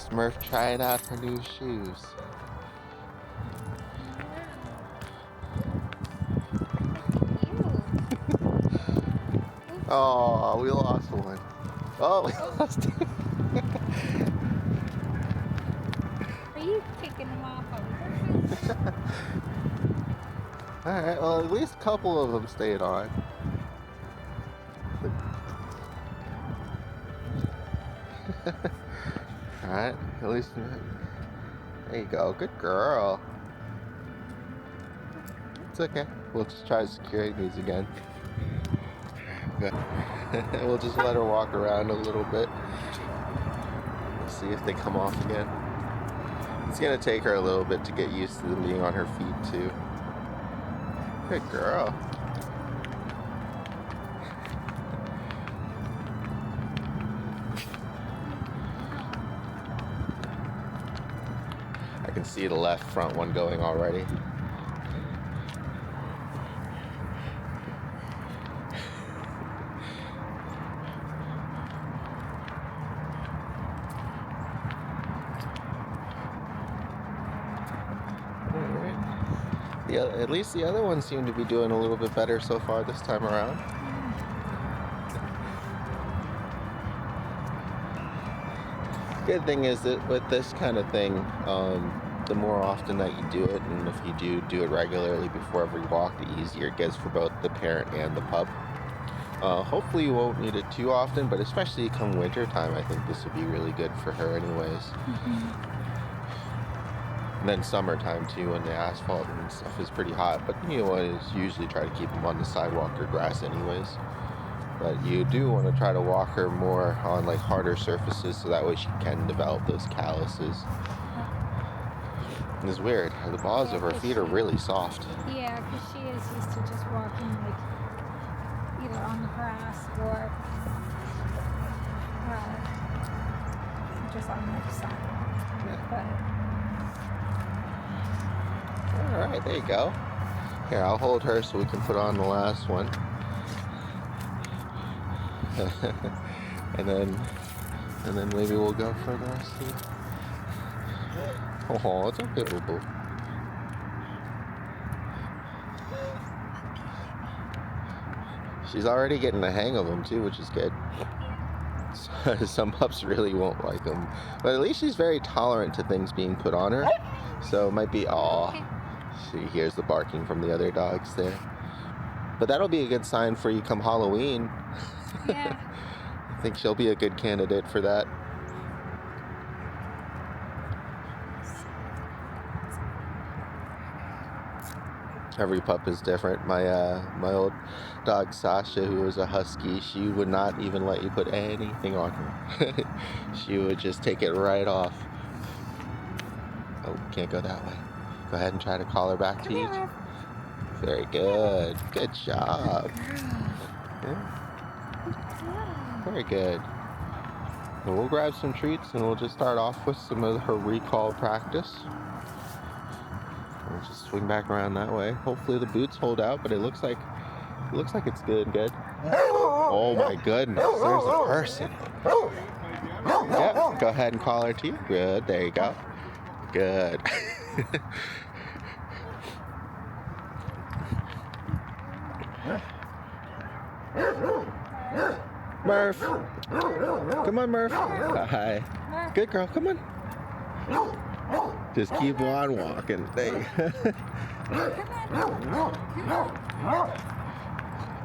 That's Murph trying out her new shoes. Oh, we lost one. Oh, we lost two. Are you kicking them off of Alright, well, at least a couple of them stayed on. Alright, at least. There you go. Good girl. It's okay. We'll just try securing these again. Good. We'll just let her walk around a little bit. See if they come off again. It's gonna take her a little bit to get used to them being on her feet too. Good girl. I can see the left front one going already. At least the other ones seem to be doing a little bit better so far this time around. Good thing is that with this kind of thing, the more often that you do it, and if you do it regularly before every walk, the easier it gets for both the parent and the pup. Hopefully you won't need it too often, but especially come winter time, I think this would be really good for her anyways. And then summertime too, when the asphalt and stuff is pretty hot, but you want to usually try to keep them on the sidewalk or grass anyways. But you do want to try to walk her more on like harder surfaces so that way she can develop those calluses. It's weird, the balls of her feet are really soft. Yeah, because she is used to just walking like either on the grass or just on the sidewalk. Yeah. Alright, there you go. Here, I'll hold her so we can put on the last one. and then maybe we'll go for the rest of it. Oh, it's okay, boo boo. She's already getting the hang of them too, which is good. Some pups really won't like them, but at least she's very tolerant to things being put on her. So it might be, she hears the barking from the other dogs there. But that'll be a good sign for you come Halloween. Yeah. I think she'll be a good candidate for that. Every pup is different. My old dog Sasha, who was a husky, she would not even let you put anything on her. She would just take it right off. Oh, can't go that way. Go ahead and try to call her back to you. Very good. Good job. Yeah. Very good. Well, we'll grab some treats and we'll just start off with some of her recall practice. We'll just swing back around that way. Hopefully the boots hold out, but it looks like it's good. Oh my goodness, there's a person. Yep, go ahead and call her to you. Good, there you go. Good. Murph. Come on, Murph. Hi. Good girl, come on. Just keep on walking.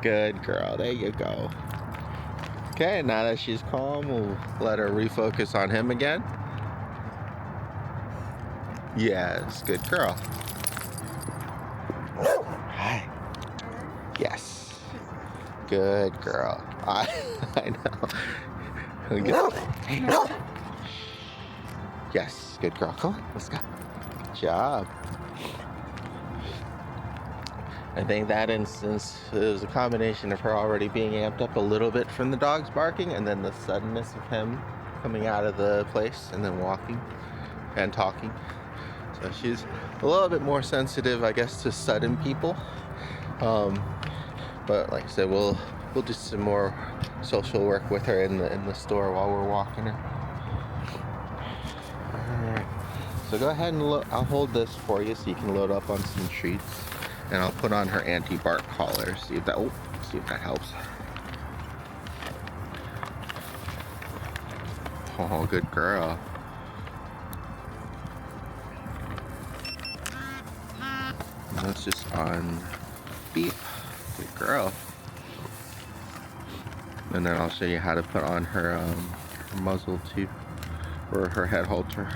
Good girl. There you go. Okay, now that she's calm, we'll let her refocus on him again. Yes, good girl. Hi. Yes. Good girl. I know. Yes, good girl. Come on, let's go. Good job. I think that instance is a combination of her already being amped up a little bit from the dogs barking, and then the suddenness of him coming out of the place and then walking and talking. So she's a little bit more sensitive, I guess, to sudden people. But like I said, we'll do some more social work with her in the store while we're walking her. So go ahead and I'll hold this for you so you can load up on some treats. And I'll put on her anti-bark collar. See if that helps. Oh, good girl. That's just on beep. Good girl. And then I'll show you how to put on her muzzle too, or her head halter.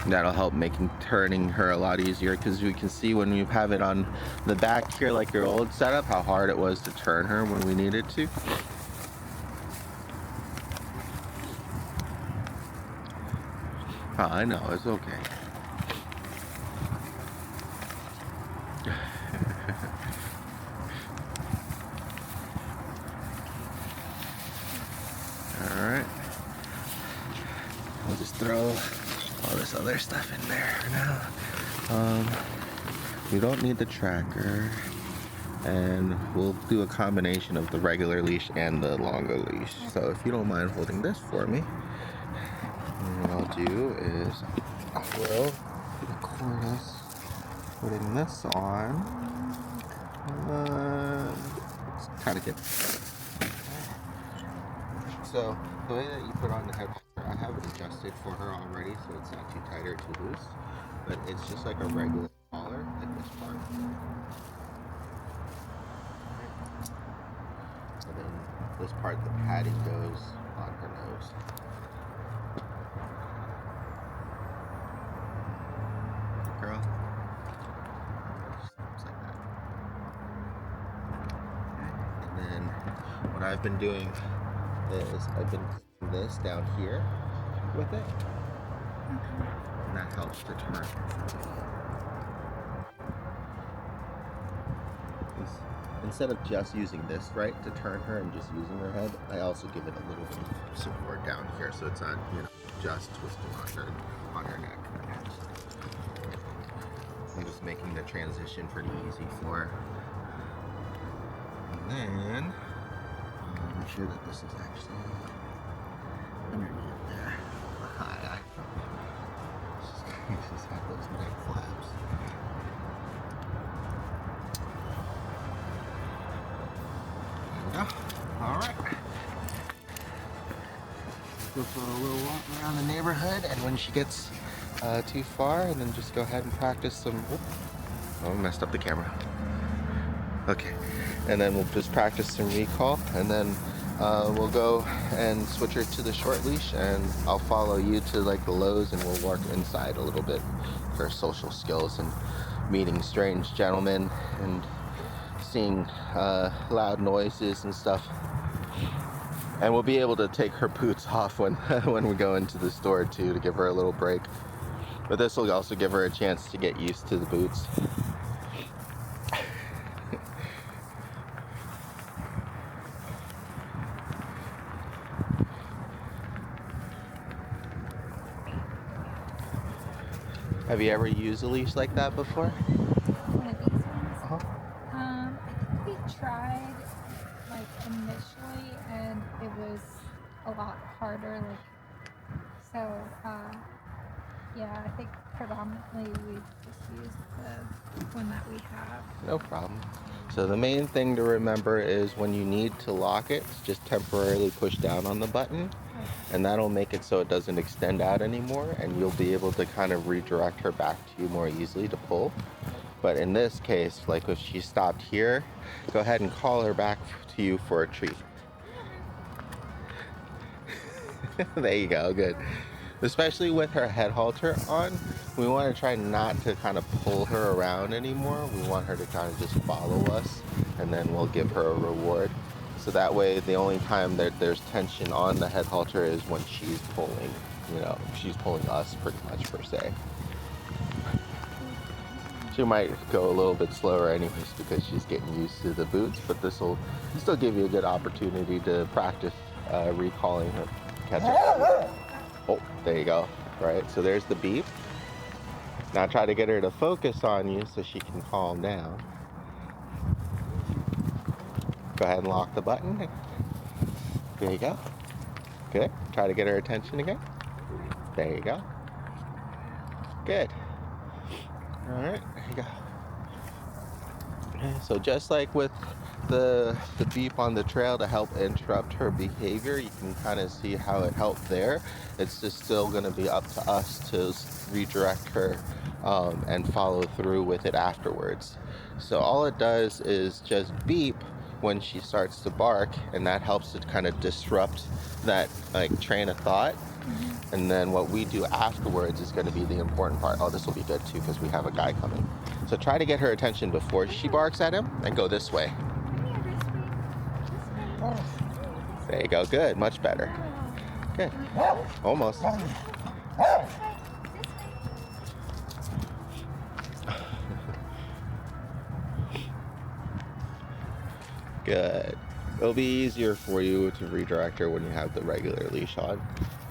That'll help making turning her a lot easier, because we can see when we have it on the back here like your old setup how hard it was to turn her when we needed to. Oh, I know, it's okay. Alright. I'll just throw all this other stuff in there now. We don't need the tracker, and we'll do a combination of the regular leash and the longer leash. So if you don't mind holding this for me, what I'll do is I will record us putting this on. Let's try to get. So the way that you put on the head, I have it adjusted for her already, so it's not too tight or too loose. But it's just like a regular collar, like this part. And then this part, the padding goes on her nose. Good girl. Just like that. And then what I've been doing is I've been putting this down here with it. And that helps to turn. Instead of just using this, right, to turn her and just using her head, I also give it a little bit of support down here, so it's not, just twisting on her neck. I'm just making the transition pretty easy for her. And then I'm sure that this is actually underneath there. Hi. Just have those neck flaps. Alright. Go for a little walk around the neighborhood, and when she gets too far, and then just go ahead and practice some. Oh, I messed up the camera. Okay. And then we'll just practice some recall, and then we'll go and switch her to the short leash, and I'll follow you to like the lows, and we'll work inside a little bit for social skills and meeting strange gentlemen and seeing loud noises and stuff. And we'll be able to take her boots off when when we go into the store too, to give her a little break. But this will also give her a chance to get used to the boots. Have you ever used a leash like that before? One of these ones. Uh-huh. I think we tried like initially, and it was a lot harder. Yeah, I think predominantly we just used the one that we have. No problem. So the main thing to remember is when you need to lock it, just temporarily push down on the button, and that'll make it so it doesn't extend out anymore, and you'll be able to kind of redirect her back to you more easily to pull. But in this case, like if she stopped here, go ahead and call her back to you for a treat. There you go, good. Especially with her head halter on, we want to try not to kind of pull her around anymore. We want her to kind of just follow us, and then we'll give her a reward. So that way, the only time that there's tension on the head halter is when she's pulling, she's pulling us pretty much per se. She might go a little bit slower anyways because she's getting used to the boots, but this will still give you a good opportunity to practice recalling her catch up. Oh, there you go. Right, so there's the beep. Now try to get her to focus on you so she can calm down. Go ahead and lock the button. There you go. Good. Try to get her attention again. There you go. Good. All right, there you go. Okay, so just like with the beep on the trail to help interrupt her behavior, you can kind of see how it helped there. It's just still going to be up to us to redirect her and follow through with it afterwards. So all it does is just beep when she starts to bark, and that helps to kind of disrupt that like train of thought. And then what we do afterwards is going to be the important part. Oh, this will be good too because we have a guy coming. So try to get her attention before she barks at him and go this way. There you go. Good. Much better. Good. Almost. Good. It'll be easier for you to redirect her when you have the regular leash on,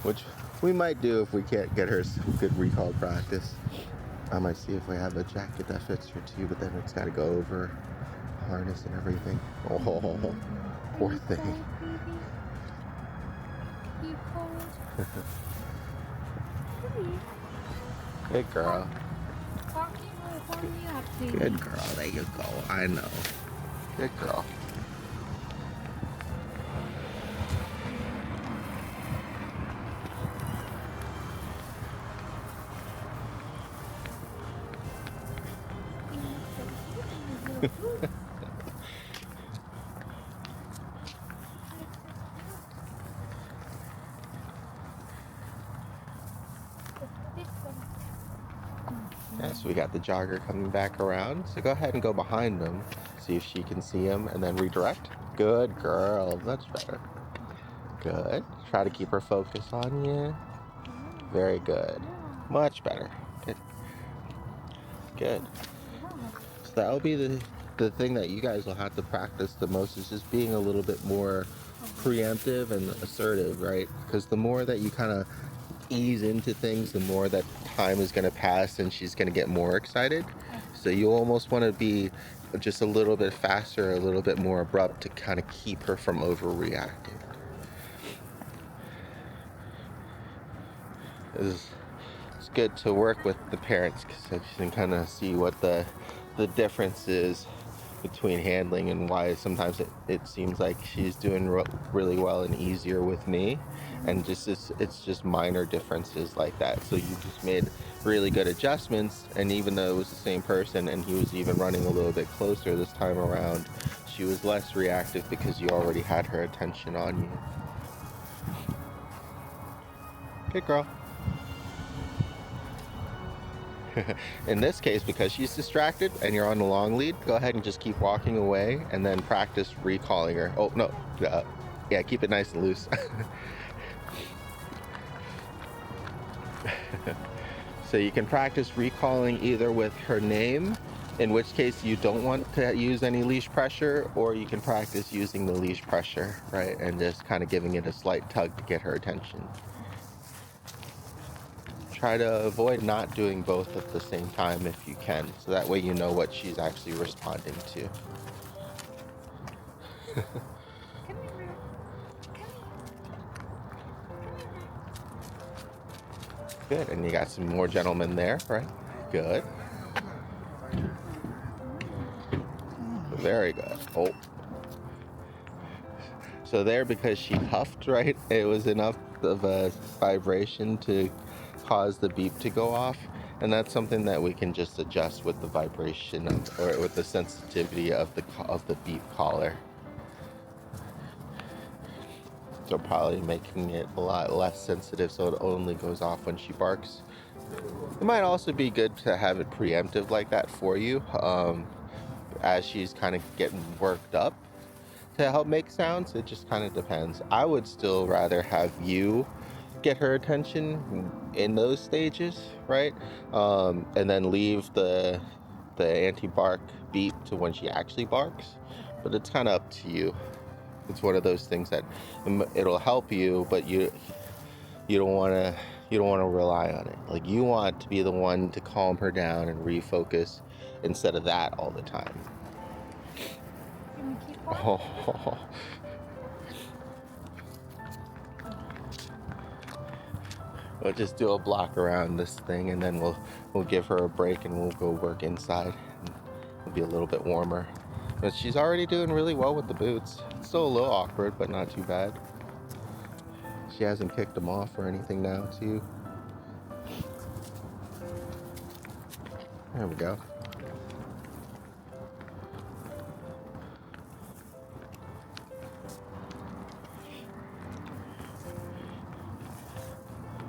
which we might do if we can't get her some good recall practice. I might see if we have a jacket that fits her too, but then it's got to go over harness and everything. Oh, poor thing. Good girl. Good girl. There you go. I know. Good girl. Yeah, so we got the jogger coming back around. So go ahead and go behind him. See if she can see him and then redirect. Good girl. That's better. Good. Try to keep her focus on you. Very good. Much better. Good. Good. So that'll be the thing that you guys will have to practice the most is just being a little bit more preemptive and assertive, right? Because the more that you kind of ease into things, the more that time is going to pass and she's going to get more excited. So you almost want to be just a little bit faster, a little bit more abrupt to kind of keep her from overreacting. It's good to work with the parents so you can kind of see what the difference is between handling and why sometimes it seems like she's doing really well and easier with me, and it's just minor differences like that. So you just made really good adjustments, and even though it was the same person and he was even running a little bit closer this time around, she was less reactive because you already had her attention on you. Good girl. In this case, because she's distracted and you're on the long lead, go ahead and just keep walking away and then practice recalling her. Oh, no. Yeah, keep it nice and loose. So you can practice recalling either with her name, in which case you don't want to use any leash pressure, or you can practice using the leash pressure, right? And just kind of giving it a slight tug to get her attention. Try to avoid not doing both at the same time if you can, so that way you know what she's actually responding to. Good, and you got some more gentlemen there, right? Good. Very good. Oh. So there, because she huffed, right, it was enough of a vibration to cause the beep to go off, and that's something that we can just adjust with the vibration or with the sensitivity of the beep collar. So probably making it a lot less sensitive so it only goes off when she barks. It might also be good to have it preemptive like that for you as she's kind of getting worked up to help make sounds. It just kind of depends. I would still rather have you get her attention in those stages, right? And then leave the anti-bark beep to when she actually barks. But it's kind of up to you. It's one of those things that it'll help you, but you don't want to rely on it. Like, you want to be the one to calm her down and refocus instead of that all the time. Oh. We'll just do a block around this thing, and then we'll give her a break, and we'll go work inside. And it'll be a little bit warmer. But she's already doing really well with the boots. It's still a little awkward, but not too bad. She hasn't kicked them off or anything now, too. There we go.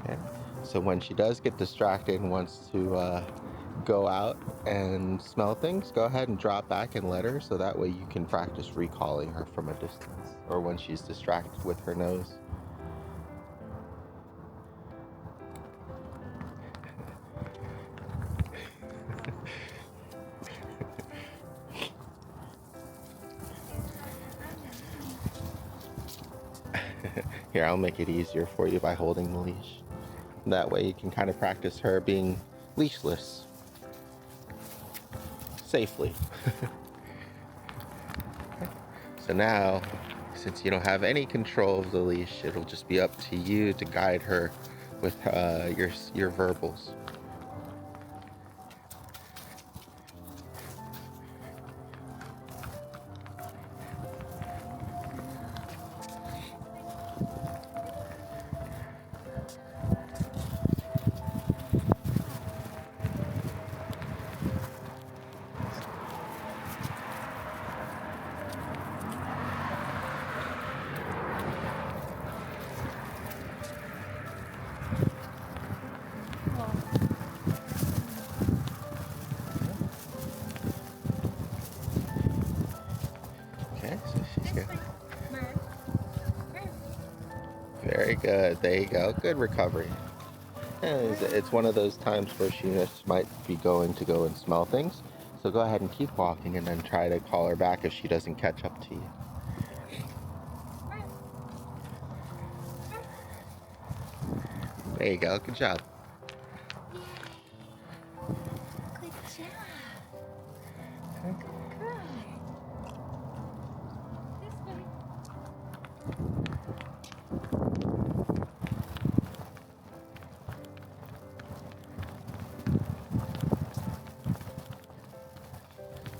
Okay. So when she does get distracted and wants to go out and smell things, go ahead and drop back and let her, so that way you can practice recalling her from a distance, or when she's distracted with her nose. Here, I'll make it easier for you by holding the leash. That way you can kind of practice her being leashless safely. So now, since you don't have any control of the leash, it'll just be up to you to guide her with your verbals. Okay, so she's good. Very good. There you go. Good recovery. And it's one of those times where she just might be going to go and smell things. So go ahead and keep walking, and then try to call her back if she doesn't catch up to you. There you go. Good job. Good job. Okay. Good. This way.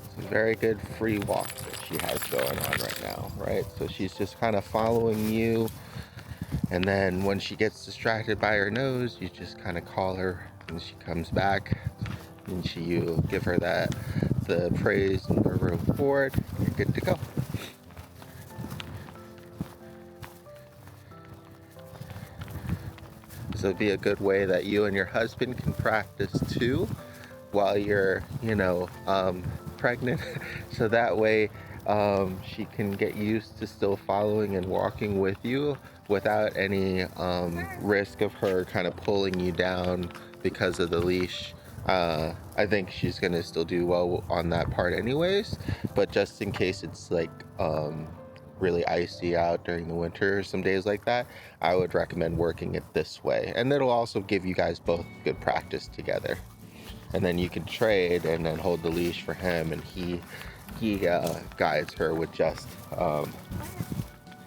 It's a very good free walk that she has going on right now, right? So she's just kind of following you, and then when she gets distracted by her nose, you just kind of call her, and she comes back, and you give her the praise and the reward. You're good to go. This would be a good way that you and your husband can practice too, while you're, pregnant. So that way she can get used to still following and walking with you without any risk of her kind of pulling you down because of the leash. I think she's gonna still do well on that part anyways, but just in case it's like really icy out during the winter, some days like that, I would recommend working it this way, and it'll also give you guys both good practice together. And then you can trade and then hold the leash for him, and he guides her with just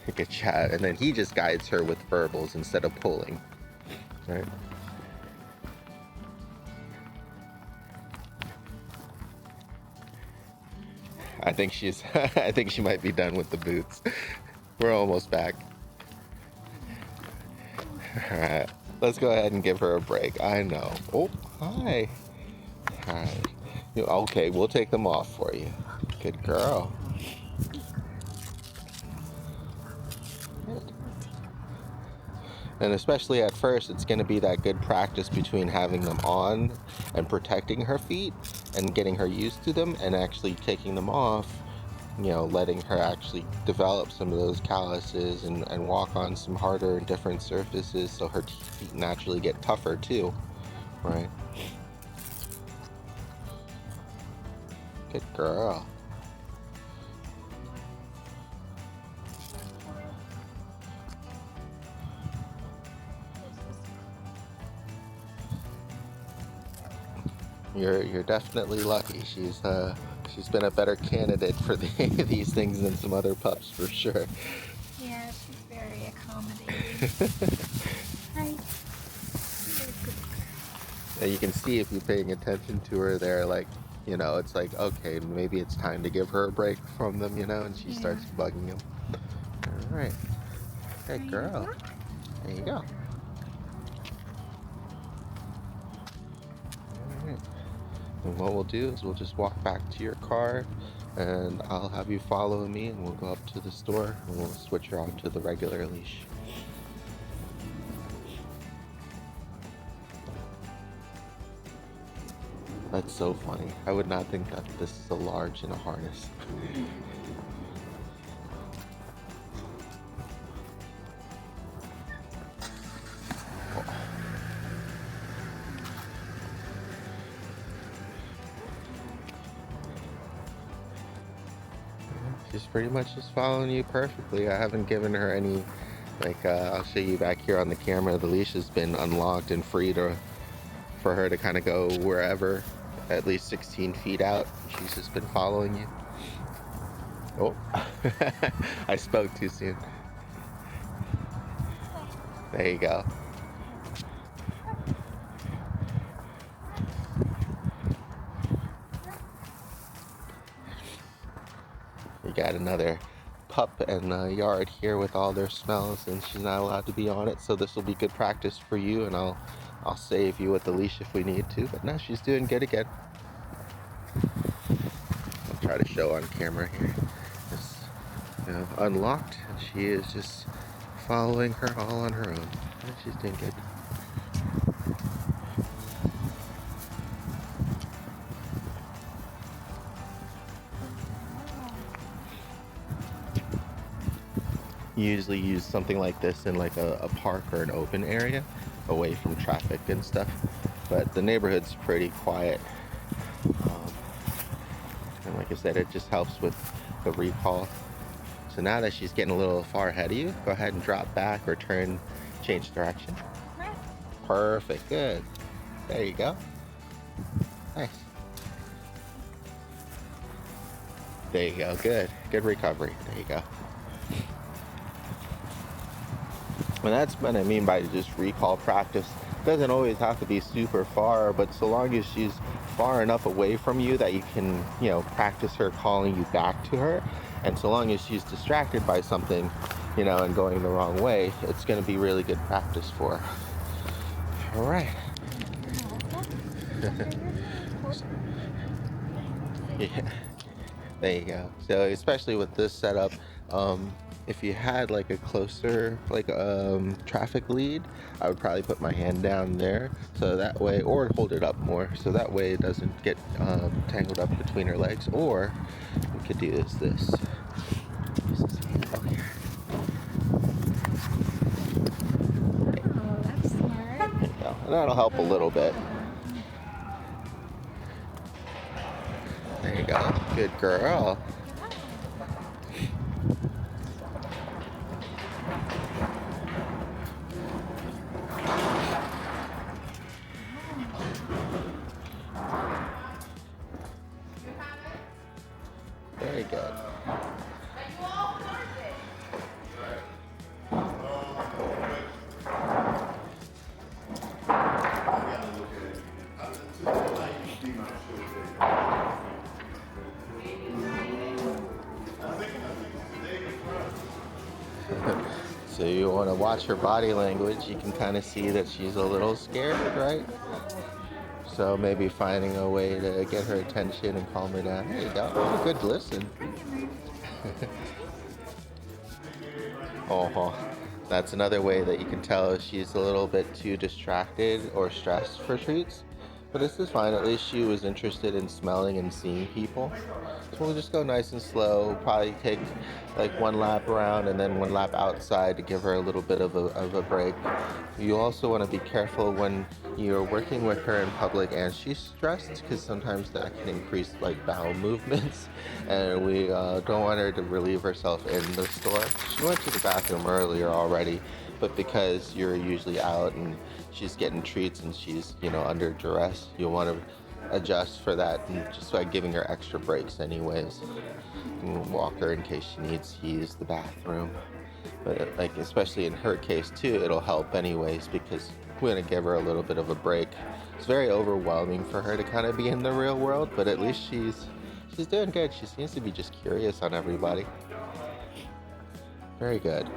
like a chat, and then he just guides her with verbals instead of pulling, right? I think she's I think she might be done with the boots. We're almost back. All right, let's go ahead and give her a break. I know. Oh, hi. Hi. Okay, we'll take them off for you. Good girl. And especially at first, it's going to be that good practice between having them on and protecting her feet and getting her used to them, and actually taking them off, letting her actually develop some of those calluses and walk on some harder and different surfaces, so her feet naturally get tougher too, right? Good girl. You're definitely lucky. She's been a better candidate for these things than some other pups for sure. Yeah, she's very accommodating. Hi. And you can see if you're paying attention to her there, like, it's like, okay, maybe it's time to give her a break from them, and she starts bugging him. All right. Hey, girl. There you go. All right. And what we'll do is we'll just walk back to your car, and I'll have you follow me, and we'll go up to the store, and we'll switch her on to the regular leash. That's so funny. I would not think that this is a large in a harness. She's pretty much just following you perfectly. I haven't given her any, I'll show you back here on the camera. The leash has been unlocked and free for her to kind of go wherever, at least 16 feet out. She's just been following you. Oh, I spoke too soon. There you go. You got another pup in the yard here with all their smells, and she's not allowed to be on it, so this will be good practice for you, and I'll save you with the leash if we need to. But now she's doing good again. I'll try to show on camera here. It's unlocked, and she is just following her all on her own. And she's doing good. You usually use something like this in like a park or an open area away from traffic and stuff, but the neighborhood's pretty quiet, and like I said, it just helps with the recall. So now that she's getting a little far ahead of you, go ahead and drop back or change direction. Perfect, good. There you go. Nice. There you go, good recovery. There you go. And that's what I mean by just recall practice. It doesn't always have to be super far, but so long as she's far enough away from you that you can, practice her calling you back to her, and so long as she's distracted by something, and going the wrong way, it's going to be really good practice for her. All right. Yeah. There you go. So especially with this setup, if you had like a closer traffic lead, I would probably put my hand down there, so that way, or hold it up more, so that way it doesn't get tangled up between her legs. Or we could do this. Okay. Oh, that's smart. And that'll help a little bit. There you go. Good girl. Very good. So you want to watch her body language. You can kind of see that she's a little scared, right? So maybe finding a way to get her attention and calm her down. There you go. Good listen. Oh, that's another way that you can tell if she's a little bit too distracted or stressed for treats. But this is fine. At least she was interested in smelling and seeing people. So we'll just go nice and slow. Probably take like one lap around and then one lap outside to give her a little bit of a break. You also want to be careful when you're working with her in public and she's stressed, because sometimes that can increase like bowel movements, and we don't want her to relieve herself in the store. She went to the bathroom earlier already, but because you're usually out and she's getting treats and she's under duress, you'll want to adjust for that, and just by giving her extra breaks anyways. And walk her in case she needs to use the bathroom. But like, especially in her case too, it'll help anyways, because we're going to give her a little bit of a break It's very overwhelming for her to kind of be in the real world, but at least she's doing good. She seems to be just curious on everybody. Very good.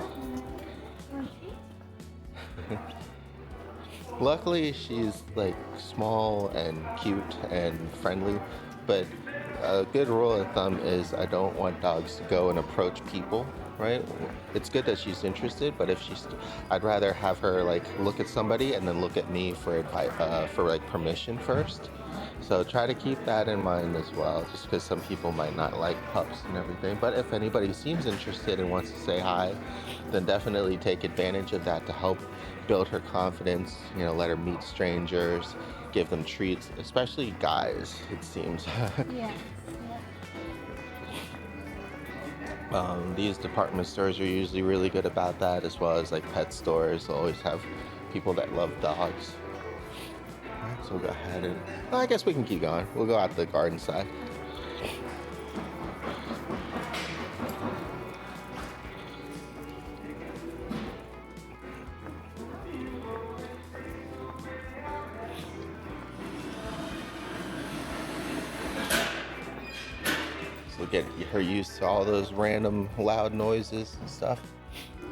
Luckily, she's like small and cute and friendly, but a good rule of thumb is I don't want dogs to go and approach people, right? It's good that she's interested, but if I'd rather have her like look at somebody and then look at me for advice, for like permission first. So try to keep that in mind as well, just because some people might not like pups and everything. But if anybody seems interested and wants to say hi, then definitely take advantage of that to help build her confidence. You know, let her meet strangers, give them treats, especially guys, it seems. Yes. These department stores are usually really good about that, as well as like pet stores. They'll always have people that love dogs. Alright, so we'll go ahead and, well, I guess we can keep going. We'll go out the garden side. So get her used to all those random loud noises and stuff.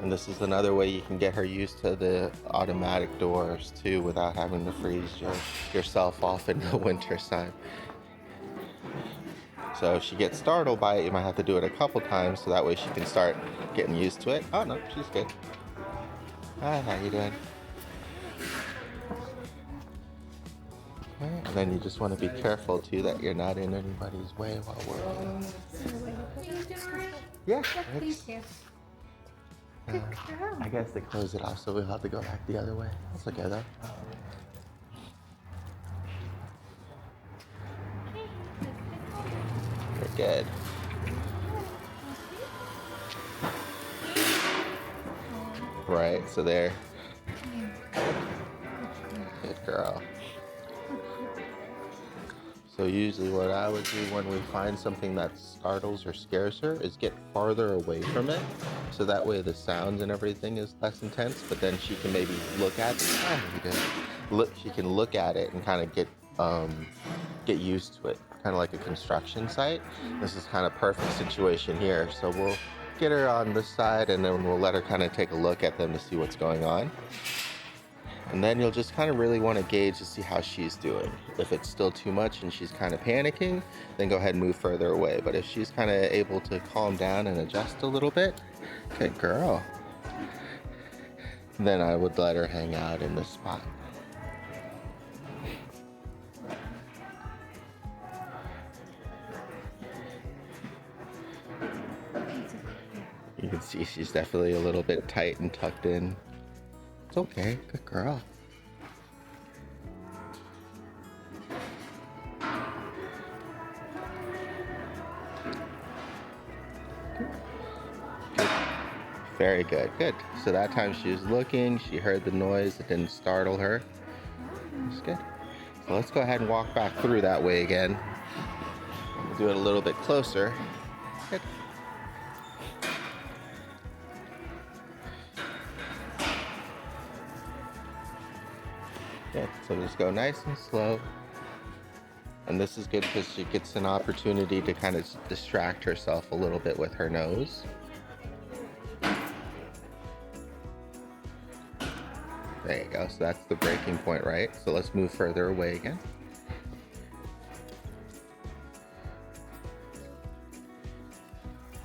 And this is another way you can get her used to the automatic doors too, without having to freeze yourself off in the winter time. So if she gets startled by it, you might have to do it a couple times so that way she can start getting used to it. Oh no, she's good. Hi, how you doing? Okay, and then you just want to be careful too that you're not in anybody's way while working. Yeah, Thank you. Good girl. I guess they closed it off, so we'll have to go back the other way. That's okay though. You're good. Right, so there. Good girl. So usually what I would do when we find something that startles or scares her is get farther away from it. So that way the sounds and everything is less intense, but then she can maybe look at it. She can look at it and kind of get used to it. Kind of like a construction site. This is kind of perfect situation here. So we'll get her on this side and then we'll let her kind of take a look at them to see what's going on. And then you'll just kind of really want to gauge to see how she's doing. If it's still too much and she's kind of panicking, then go ahead and move further away. But if she's kind of able to calm down and adjust a little bit, good girl, then I would let her hang out in this spot. You can see she's definitely a little bit tight and tucked in. It's okay, good girl. Good. Very good, good. So that time she was looking, she heard the noise, it didn't startle her. That's good. So let's go ahead and walk back through that way again. We'll do it a little bit closer. Good. Good. So just go nice and slow. And this is good because she gets an opportunity to kind of distract herself a little bit with her nose. There you go. So that's the breaking point, right? So let's move further away again.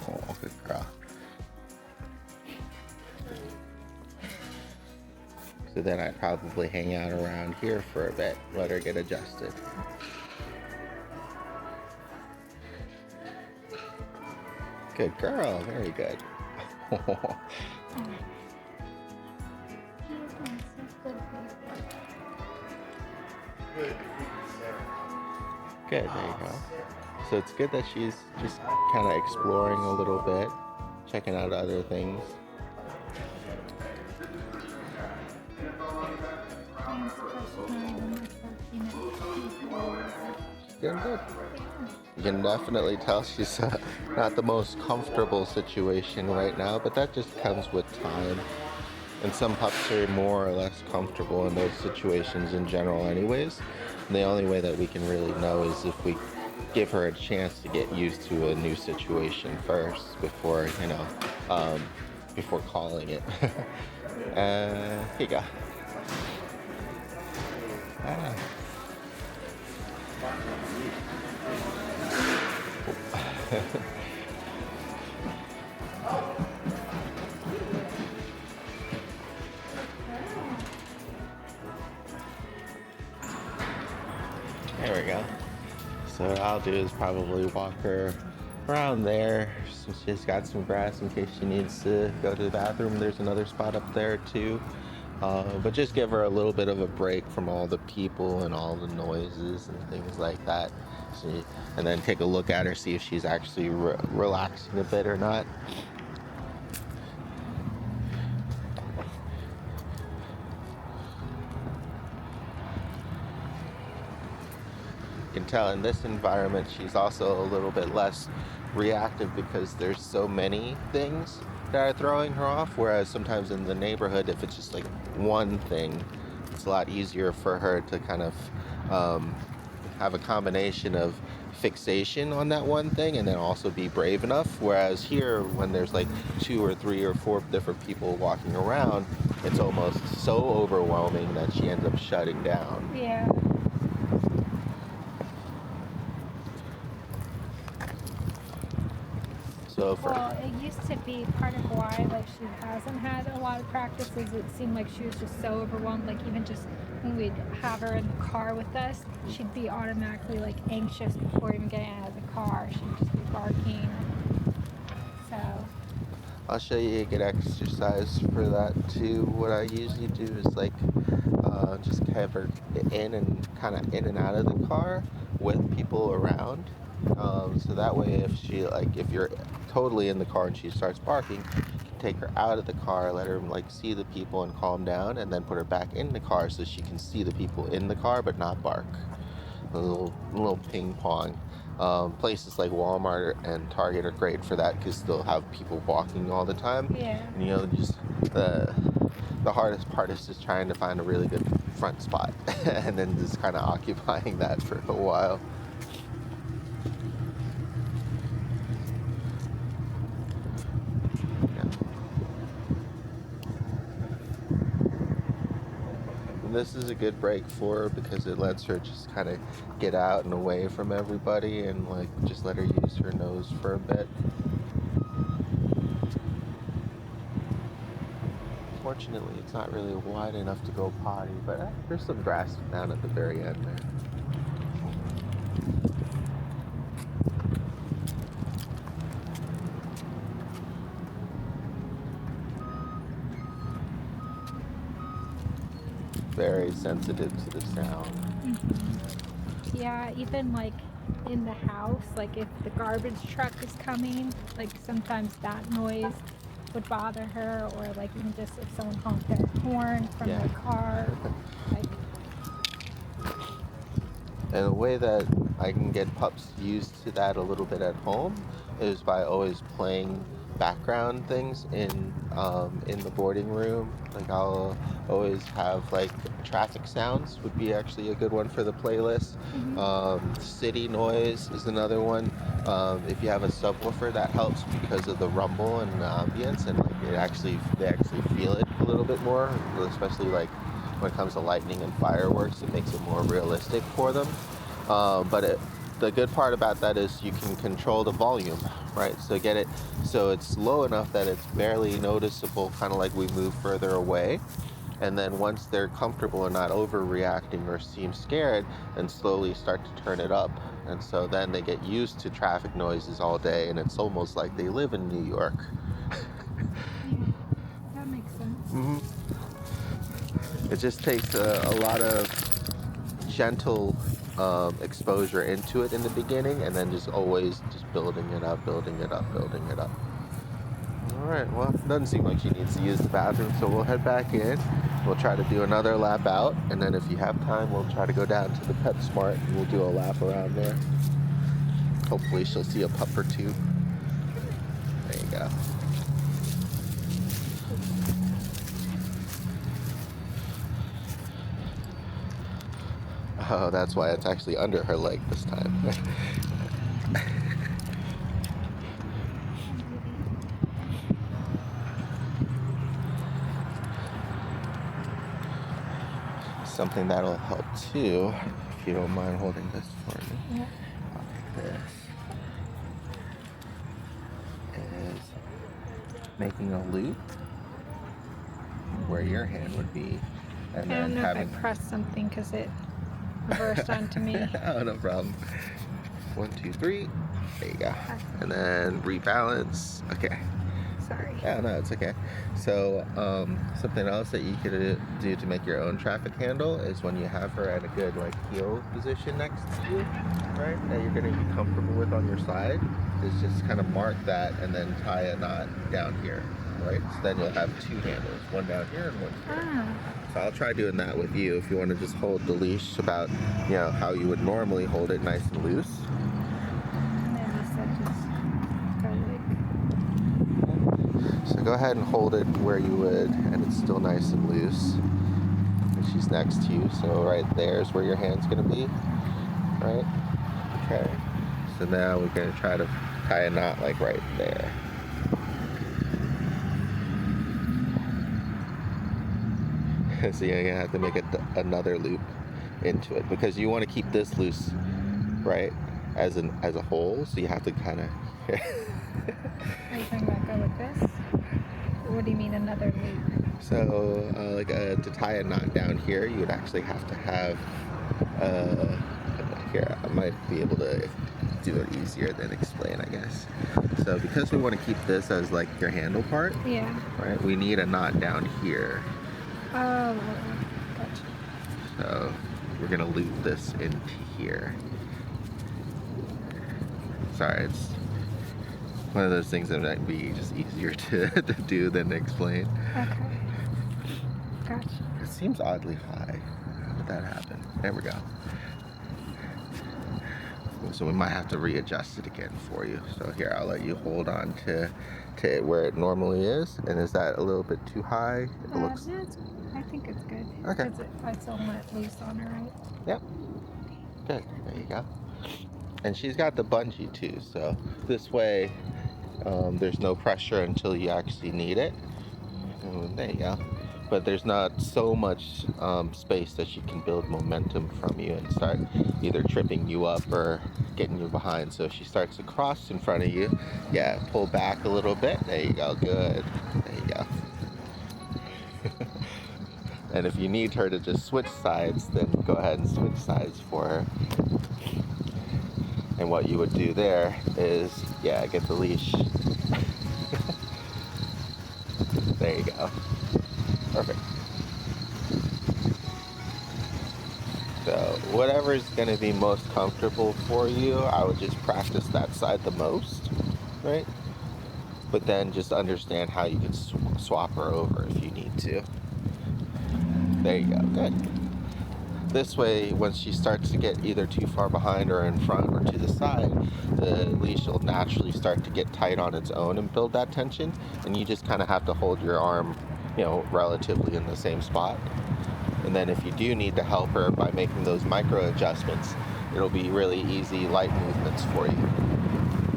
Oh, good girl. So then I'd probably hang out around here for a bit, let her get adjusted. Good girl, very good. Good, there you go. So it's good that she's just kind of exploring a little bit, checking out other things. She's doing good. You can definitely tell she's not the most comfortable situation right now, but that just comes with time And some pups are more or less comfortable in those situations in general, anyways. And the only way that we can really know is if we give her a chance to get used to a new situation first before, um, before calling it. Here you go. Ah. There we go. So what I'll do is probably walk her around there since she's got some grass in case she needs to go to the bathroom. There's another spot up there too. But just give her a little bit of a break from all the people and all the noises and things like that. And then take a look at her, see if she's actually relaxing a bit or not. You can tell in this environment she's also a little bit less reactive because there's so many things that are throwing her off, whereas sometimes in the neighborhood, if it's just like one thing, it's a lot easier for her to kind of have a combination of fixation on that one thing and then also be brave enough. Whereas here, when there's like 2 or 3 or 4 different people walking around, it's almost so overwhelming that she ends up shutting down. Yeah. Well, it used to be part of why like she hasn't had a lot of practices. It seemed like she was just so overwhelmed. Like even just when we'd have her in the car with us, she'd be automatically like anxious before even getting out of the car. She'd just be barking. So I'll show you a good exercise for that too. What I usually do is like just have her in and kind of in and out of the car with people around. So that way, if you're totally in the car and she starts barking, you can take her out of the car, let her like see the people and calm down, and then put her back in the car so she can see the people in the car but not bark. A little ping pong. Places like Walmart and Target are great for that because they'll have people walking all the time. yeah. And just the hardest part is just trying to find a really good front spot and then just kind of occupying that for a while. This is a good break for her because it lets her just kind of get out and away from everybody and like just let her use her nose for a bit. Fortunately, it's not really wide enough to go potty, but there's some grass down at the very end there. Very sensitive to the sound. Mm-hmm. Yeah, even like in the house, like if the garbage truck is coming, like sometimes that noise would bother her, or like even just if someone honked their horn from their car. And the way that I can get pups used to that a little bit at home is by always playing background things in the boarding room. Like I'll always have like traffic sounds would be actually a good one for the playlist. Mm-hmm. City noise is another one. If you have a subwoofer, that helps because of the rumble and the ambience, and like they actually feel it a little bit more, especially like when it comes to lightning and fireworks. It makes it more realistic for them. The good part about that is you can control the volume, right? So get it so it's low enough that it's barely noticeable, kind of like we move further away. And then once they're comfortable and not overreacting or seem scared, then slowly start to turn it up. And so then they get used to traffic noises all day, and it's almost like they live in New York. Yeah, that makes sense. Mm-hmm. It just takes a lot of gentle exposure into it in the beginning, and then just always just building it up. All right, well, it doesn't seem like she needs to use the bathroom, so we'll head back in. We'll try to do another lap out, and then if you have time, we'll try to go down to the PetSmart and we'll do a lap around there. Hopefully she'll see a pup or two. There you go. Oh, that's why it's actually under her leg this time. Something that'll help too, if you don't mind holding this for me. Yeah. This is making a loop where your hand would be, and I then don't know having. if I pressed something because it reversed onto me. Oh, no problem. 1, 2, 3. There you go. And then rebalance. Okay. Sorry. Yeah, no, it's okay. So, something else that you could do to make your own traffic handle is when you have her at a good heel position next to you, right? That you're going to be comfortable with on your side. Is just kind of mark that and then tie a knot down here, right? So then you'll have 2 handles, one down here and one here. Ah. So I'll try doing that with you if you want to just hold the leash about, how you would normally hold it, nice and loose. And then you said just go So go ahead and hold it where you would, and it's still nice and loose. And she's next to you, so right there is where your hand's going to be, right? Okay. So now we're going to try to tie a knot like right there. So you're going to have to make another loop into it because you want to keep this loose, right, as a whole. So you have to kind of. Are you talking about go like this? What do you mean another loop? So to tie a knot down here, you would actually have to have. Here, I might be able to do it easier than explain, I guess. So because we want to keep this as like your handle part, Yeah. right? We need a knot down here. Oh, gotcha. So we're gonna loop this into here. Sorry, it's one of those things that might be just easier to do than to explain. Okay. Gotcha. It seems oddly high. How did that happen? There we go. So we might have to readjust it again for you. So here, I'll let you hold on to it where it normally is. And is that a little bit too high? It looks. No, I think it's good. Okay. Because I still want it loose on her, right? Yep. Good. There you go. And she's got the bungee too. So this way, there's no pressure until you actually need it. And there you go. But there's not so much space that she can build momentum from you and start either tripping you up or getting you behind. So if she starts to cross in front of you, yeah, pull back a little bit. There you go. Good. There you go. And if you need her to just switch sides, then go ahead and switch sides for her. And what you would do there is, yeah, get the leash. There you go. Perfect. So whatever's going to be most comfortable for you, I would just practice that side the most, right? But then just understand how you can swap her over if you need to. There you go. Good. This way, once she starts to get either too far behind or in front or to the side, the leash will naturally start to get tight on its own and build that tension. And you just kind of have to hold your arm, relatively in the same spot. And then if you do need to help her by making those micro adjustments, it'll be really easy, light movements for you.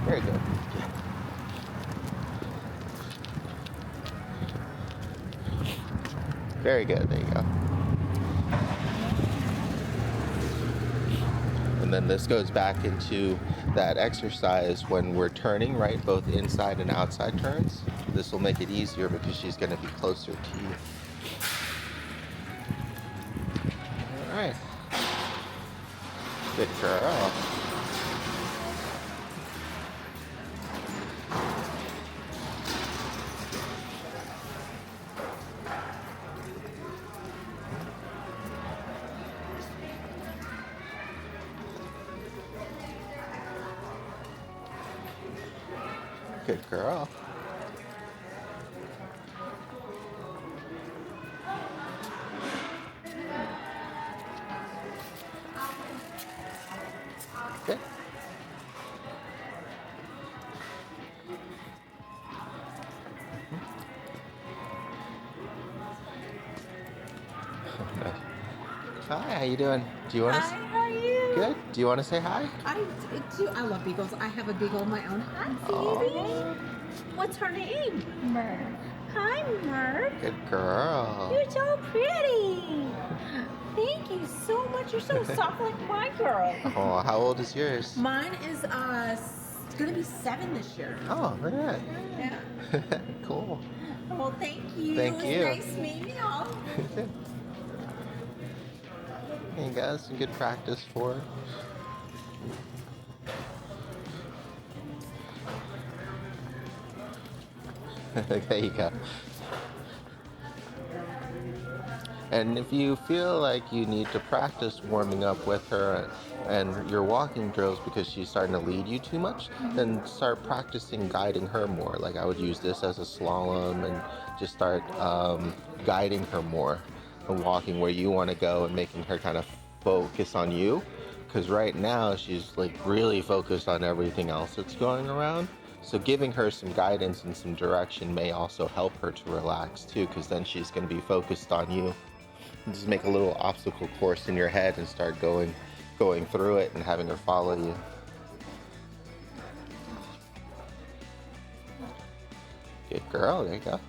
Very good. Very good. There you go. And then this goes back into that exercise when we're turning, right? Both inside and outside turns. This will make it easier because she's going to be closer to you. All right. Good girl. Good girl. Good. Hi, how you doing? Do you want to? Hi, how are you? Good. Do you want to say hi? I do. I love beagles. I have a beagle of my own. Hi, Phoebe. Oh, What's her name? Murph. Hi, Murph. good girl. You're so pretty. Thank you so much. You're so soft like my girl. Oh, how old is yours? Mine is gonna be 7 this year. Oh, look at Yeah. that. Cool. Well, thank you. Thank you. It's nice meeting y'all. There you go. Some good practice for her. There you go. And if you feel like you need to practice warming up with her and your walking drills because she's starting to lead you too much, then start practicing guiding her more. Like I would use this as a slalom and just start guiding her more and walking where you want to go and making her kind of focus on you. Because right now she's like really focused on everything else that's going around. So giving her some guidance and some direction may also help her to relax too, because then she's going to be focused on you. Just make a little obstacle course in your head and start going through it and having her follow you. Good girl, there you go.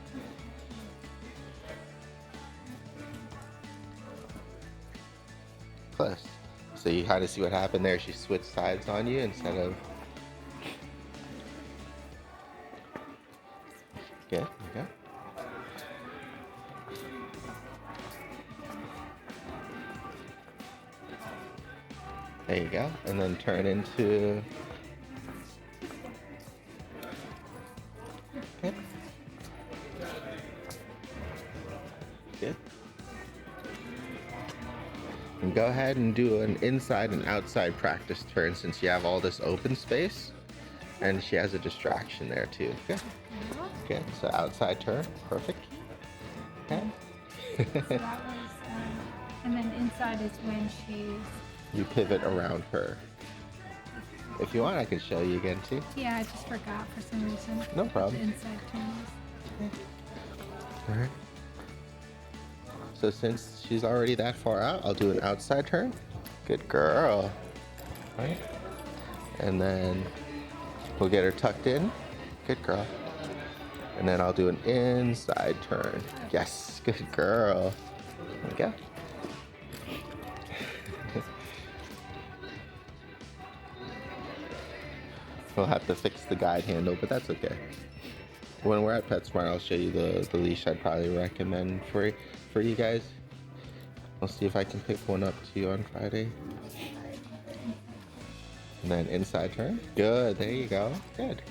Close. So you kind of see what happened there. She switched sides on you instead of... Good, there you go. There you go. And then turn into... Okay. Good. And go ahead and do an inside and outside practice turn since you have all this open space. And she has a distraction there too. Good. Good. So outside turn. Perfect. Okay. So that was, and then inside is when she's... You pivot around her. If you want, I can show you again too. Yeah, I just forgot for some reason. No problem. The inside turns. All right. So since she's already that far out, I'll do an outside turn. Good girl. All right. And then we'll get her tucked in. Good girl. And then I'll do an inside turn. Yes, good girl. There we go. We'll have to fix the guide handle, but that's okay. When we're at PetSmart, I'll show you the leash I'd probably recommend for you guys. I'll see if I can pick one up to you on Friday. And then inside turn. Good, there you go. Good.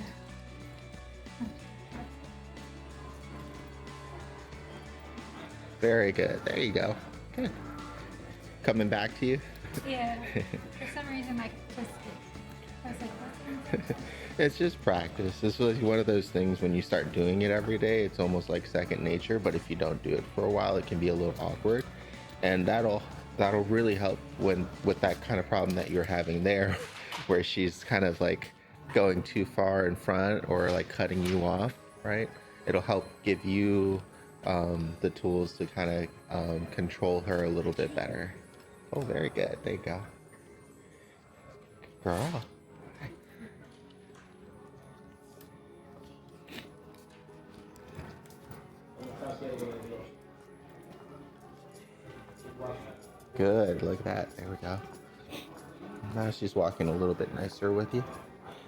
Very good, there you go. Good. Coming back to you? Yeah. For some reason, I twisted. I was like, what's It's just practice. This was one of those things when you start doing it every day, it's almost like second nature, but if you don't do it for a while, it can be a little awkward. And that'll really help with that kind of problem that you're having there, where she's kind of like going too far in front or like cutting you off, right? It'll help give you the tools to kind of control her a little bit better. Oh, very good. There you go. Girl. Good, look at that. There we go. Now she's walking a little bit nicer with you.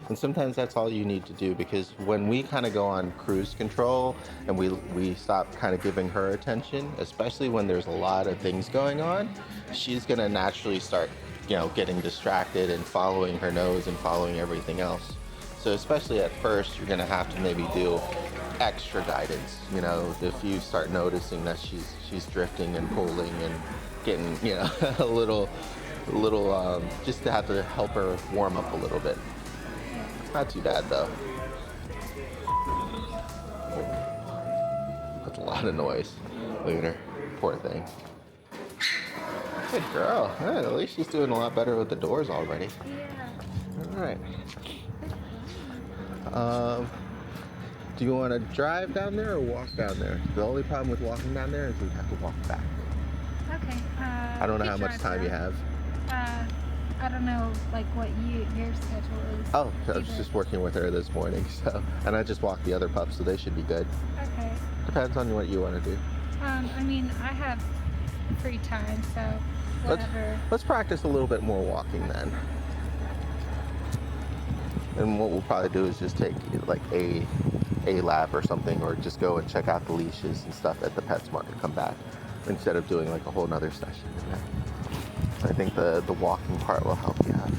And sometimes that's all you need to do, because when we kind of go on cruise control and we stop kind of giving her attention, especially when there's a lot of things going on, she's gonna naturally start, getting distracted and following her nose and following everything else. So especially at first, you're gonna have to maybe do extra guidance. If you start noticing that she's drifting and pulling and getting, a little, just to have to help her warm up a little bit. Not too bad though. That's a lot of noise. Look at her, poor thing. Good girl. Yeah, at least she's doing a lot better with the doors already. Yeah. All right. Do you want to drive down there or walk down there? The only problem with walking down there is we have to walk back. Okay. I don't know he how much drives time you around. have. I don't know, like what your schedule is. Oh, I was either. just working with her this morning, so, and I just walked the other pups, so they should be good. Okay. Depends on what you want to do. I mean, I have free time, so whatever. Let's practice a little bit more walking then. And what we'll probably do is just take like a lap or something, or just go and check out the leashes and stuff at the PetSmart and come back, instead of doing like a whole nother session in there. I think the walking part will help you out.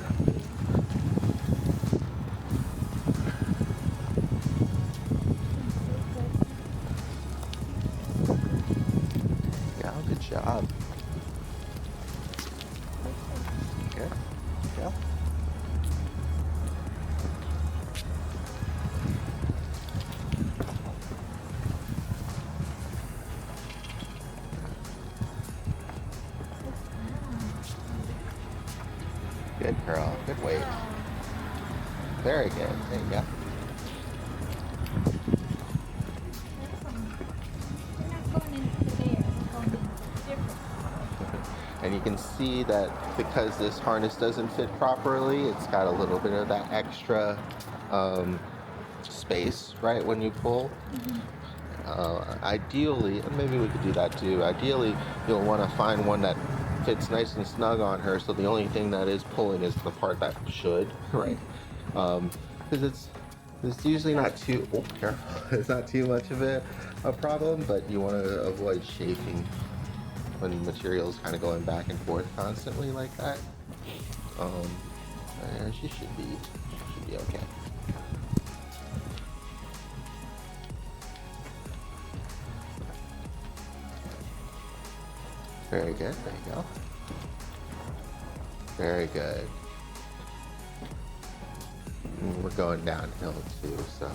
Yeah, good job. Good. Yeah. Good girl. Good weight. Very good. There you go. We're not going into there. We're going in different. And you can see that because this harness doesn't fit properly, it's got a little bit of that extra space, right, when you pull. Ideally, and maybe we could do that too, ideally you'll want to find one that fits nice and snug on her, so the only thing that is pulling is the part that should, right? Because it's usually not too, oh, careful, it's not too much of a problem, but you want to avoid chafing when material is kind of going back and forth constantly like that. And she should be okay. Very good. There you go. Very good. And we're going downhill too, so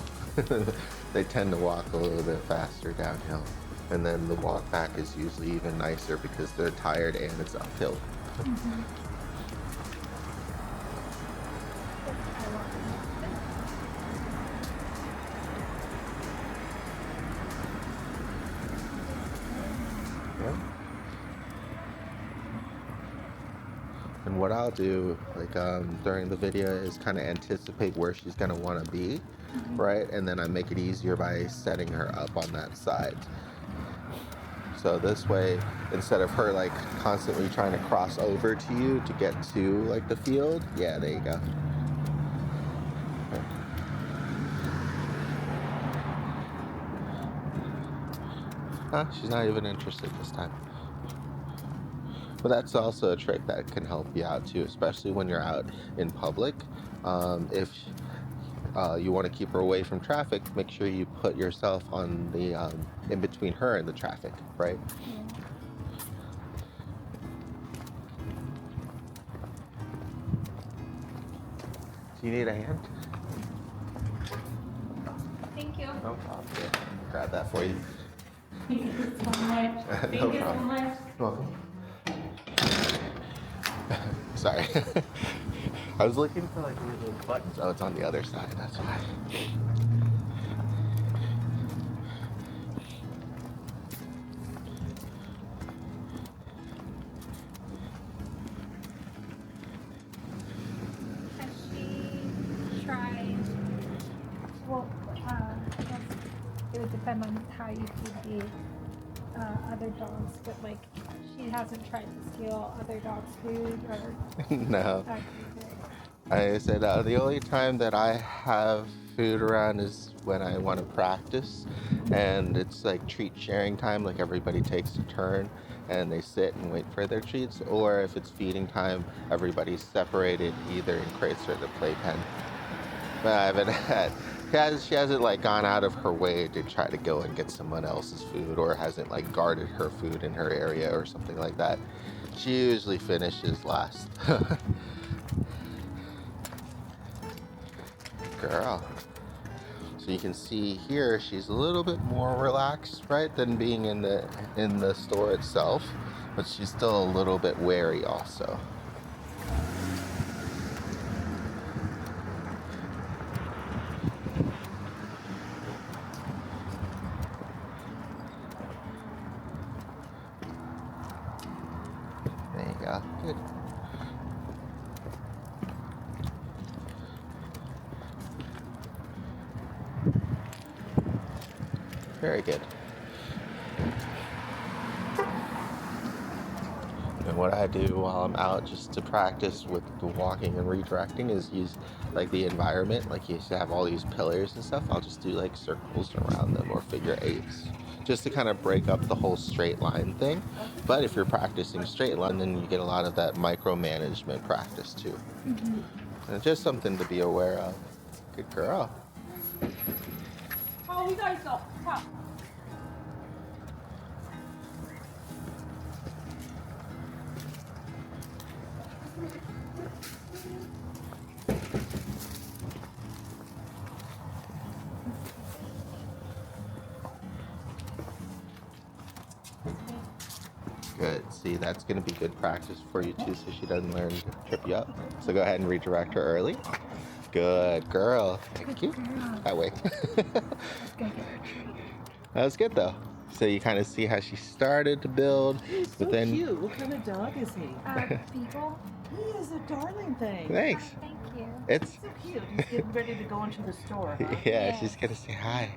they tend to walk a little bit faster downhill. And then the walk back is usually even nicer because they're tired and it's uphill. Yeah. And what I'll do, like during the video, is kind of anticipate where she's gonna want to be, right? And then I make it easier by setting her up on that side. So this way, instead of her like constantly trying to cross over to you to get to like the field, yeah, there you go. She's not even interested this time. But that's also a trick that can help you out too, especially when you're out in public. If you want to keep her away from traffic, make sure you put yourself on the in between her and the traffic, right? Do you need a hand? Thank you. No problem. Yeah, grab that for you. Thank you so much. Thank No you so problem. much. You're welcome. Sorry. I was looking for like one of those buttons. Oh, it's on the other side. That's why. Has she tried? Well, I guess it would depend on how you feed the other dogs, but like she hasn't tried to steal other dogs' food or. No. Okay. I said the only time that I have food around is when I want to practice, and it's like treat sharing time, like everybody takes a turn and they sit and wait for their treats, or if it's feeding time, everybody's separated either in crates or the playpen. But I haven't had, she hasn't like gone out of her way to try to go and get someone else's food, or hasn't like guarded her food in her area or something like that. She usually finishes last. Girl. So you can see here she's a little bit more relaxed, right, than being in the store itself, but she's still a little bit wary also. There Yeah, good. Very good. And what I do while I'm out just to practice with the walking and redirecting is use like the environment. Like you used to have all these pillars and stuff. I'll just do like circles around them or figure eights just to kind of break up the whole straight line thing. But if you're practicing straight line, then you get a lot of that micromanagement practice too. And just something to be aware of. Good girl. Oh, we gotta go. Come. Good. See, that's going to be good practice for you too, so she doesn't learn to trip you up. So go ahead and redirect her early. Good girl. Thank you. That way. That was good though. So you kind of see how she started to build, He's so but then cute. What kind of dog is he? Beagle. He is a darling thing. thanks. Thank you. It's So cute. He's getting ready to go into the store, huh? yeah. Yes. She's gonna say hi.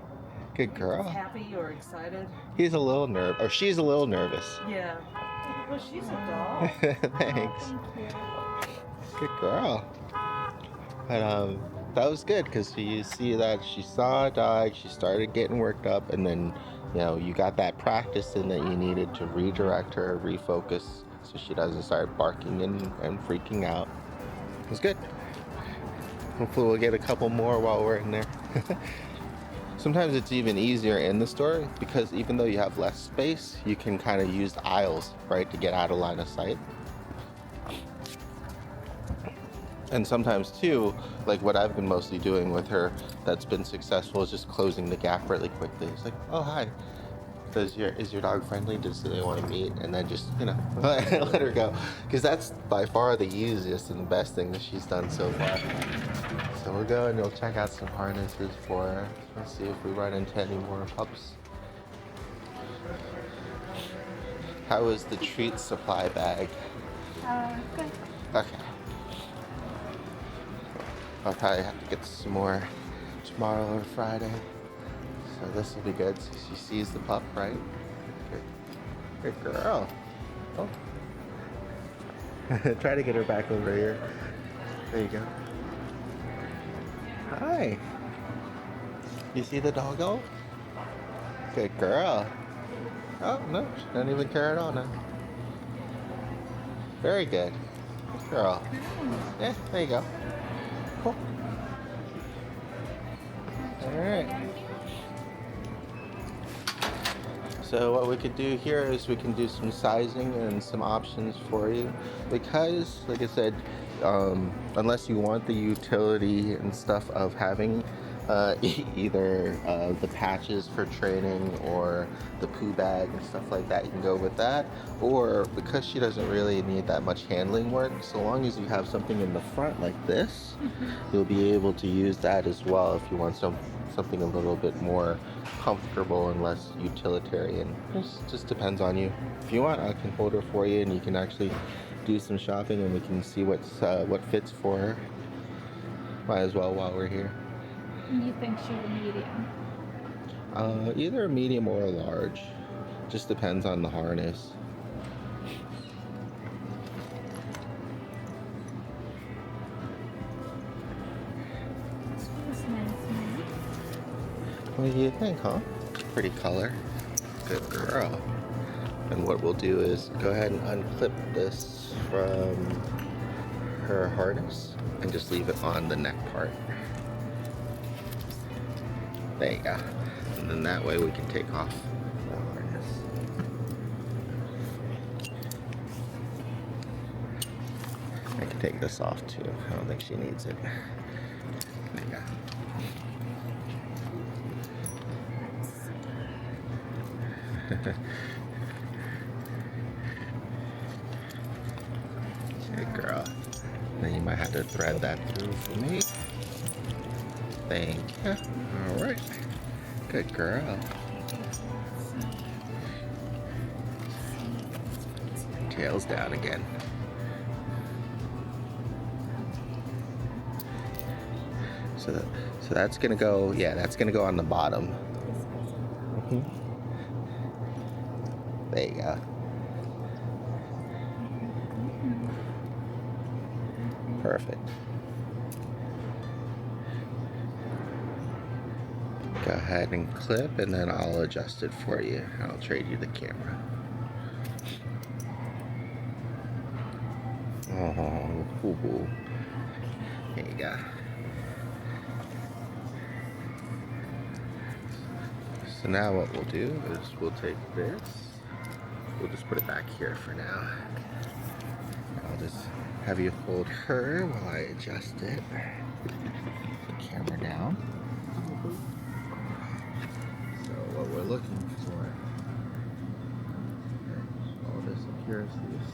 Good He's girl. happy or excited? He's a little or she's a little nervous. Yeah. Well, she's a doll. Thanks. Thank you. Good girl. But that was good because you see that she saw a dog, she started getting worked up, and then you got that practice in that you needed to redirect her, refocus, so she doesn't start barking and freaking out. It was good. Hopefully we'll get a couple more while we're in there. Sometimes it's even easier in the store because even though you have less space, you can kind of use aisles, right, to get out of line of sight. And sometimes too, like what I've been mostly doing with her that's been successful is just closing the gap really quickly. It's like, oh hi, is your dog friendly? Do they want to meet? And then just let her go, because that's by far the easiest and the best thing that she's done so far. So we'll go and we'll check out some harnesses for her. Let's see if we run into any more pups. How is the treat supply bag? Good. Okay. I'll probably have to get some more tomorrow or Friday. So this will be good. So she sees the pup, right? Good girl. Oh. Try to get her back over here. There you go. Hi. You see the doggo? Good girl. Oh, no. She doesn't even care at all now. Very good. Good girl. Yeah, there you go. Cool. Alright. So what we could do here is we can do some sizing and some options for you, because like I said, unless you want the utility and stuff of having either the patches for training or the poo bag and stuff like that, you can go with that. Or because she doesn't really need that much handling work, so long as you have something in the front like this, you'll be able to use that as well if you want something a little bit more comfortable and less utilitarian. It just depends on you. If you want, I can hold her for you and you can actually do some shopping and we can see what fits for her. Might as well while we're here. You think she's a medium? Either a medium or a large. Just depends on the harness. She's nice. What do you think, huh? Pretty color. Good girl. And what we'll do is go ahead and unclip this from her harness and just leave it on the neck part. There you go. And then that way we can take off the harness. I can take this off too. I don't think she needs it. There you go. Good girl. Then you might have to thread that through for me. Thank you. Alright. Good girl. Tails down again. So that's gonna go, yeah, that's gonna go on the bottom. Mhm. There you go. Perfect. Go ahead and clip, and then I'll adjust it for you. I'll trade you the camera. Oh, ooh. There you go. So now what we'll do is we'll take this. We'll just put it back here for now. I'll just have you hold her while I adjust it. Put the camera down. So what we're looking for, all this accuracies,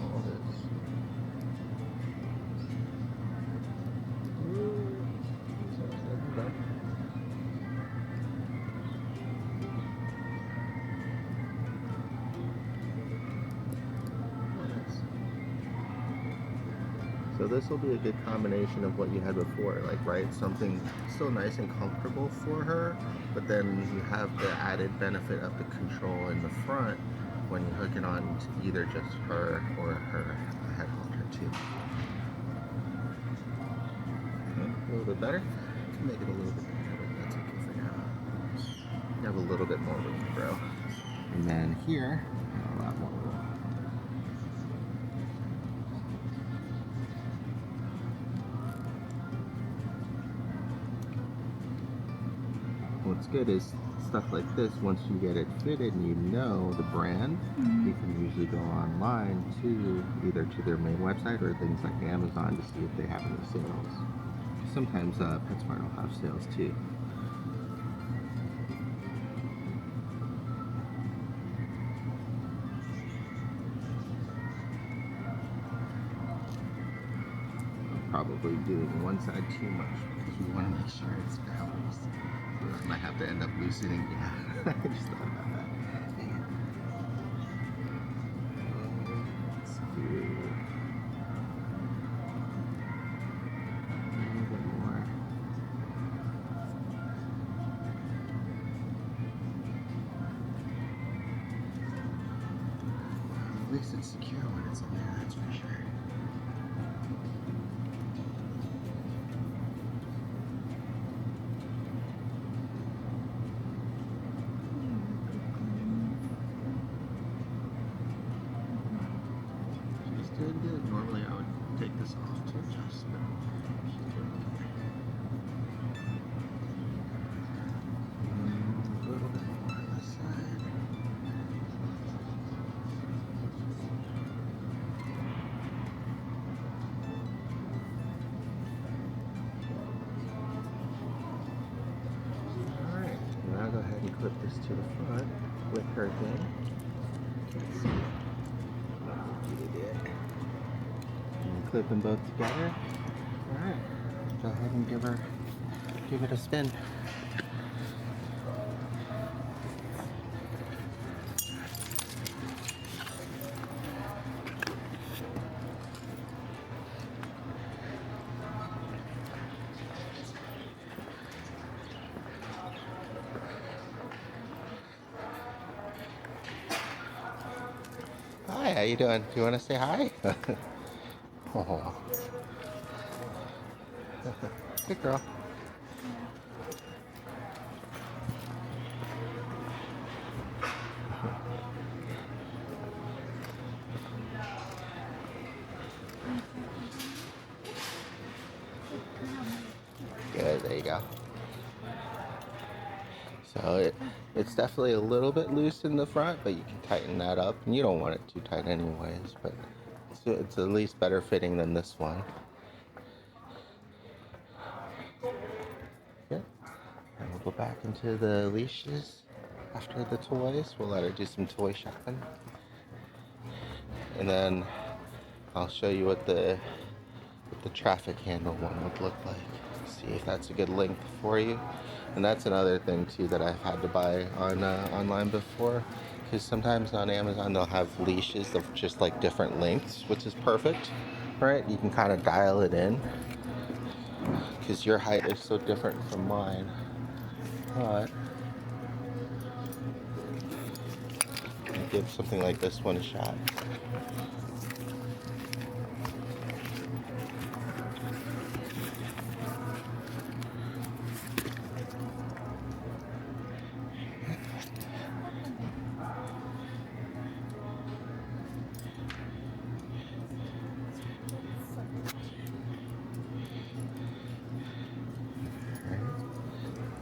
all this. So this will be a good combination of what you had before, like, right, something still nice and comfortable for her, but then you have the added benefit of the control in the front when you hook it on to either just her or her head holder too. A little bit better. Make it a little bit better, but that's okay for now. You have a little bit more room to grow. And then here, a lot more room. What's good is stuff like this, once you get it fitted and you know the brand, you can usually go online to either to their main website or things like Amazon to see if they have any sales. Sometimes PetSmart will have sales too. Probably doing one side too much because we want to make sure it's balanced. I might have to end up loosening. Yeah, I just thought about that. Let's do a little bit more. At least it's secure when it's in there, that's for sure. Doing good. Normally I would take this off to adjust, but she's doing okay. A little bit more on this side. Alright, now go ahead and clip this to the front with her thing. Let's see. Clip them both together. Alright, go ahead and give it a spin. Hi, how you doing? Do you want to say hi? Oh. Good girl. Good, there you go. So it's definitely a little bit loose in the front, but you can tighten that up. And you don't want it too tight anyways, but it's at least better fitting than this one. Good. And we'll go back into the leashes after the toys. We'll let her do some toy shopping. And then I'll show you what the traffic handle one would look like. See if that's a good length for you. And that's another thing too that I've had to buy on online before, because sometimes on Amazon they'll have leashes of just like different lengths, which is perfect, right? You can kind of dial it in. because your height is so different from mine. But I'll give something like this one a shot.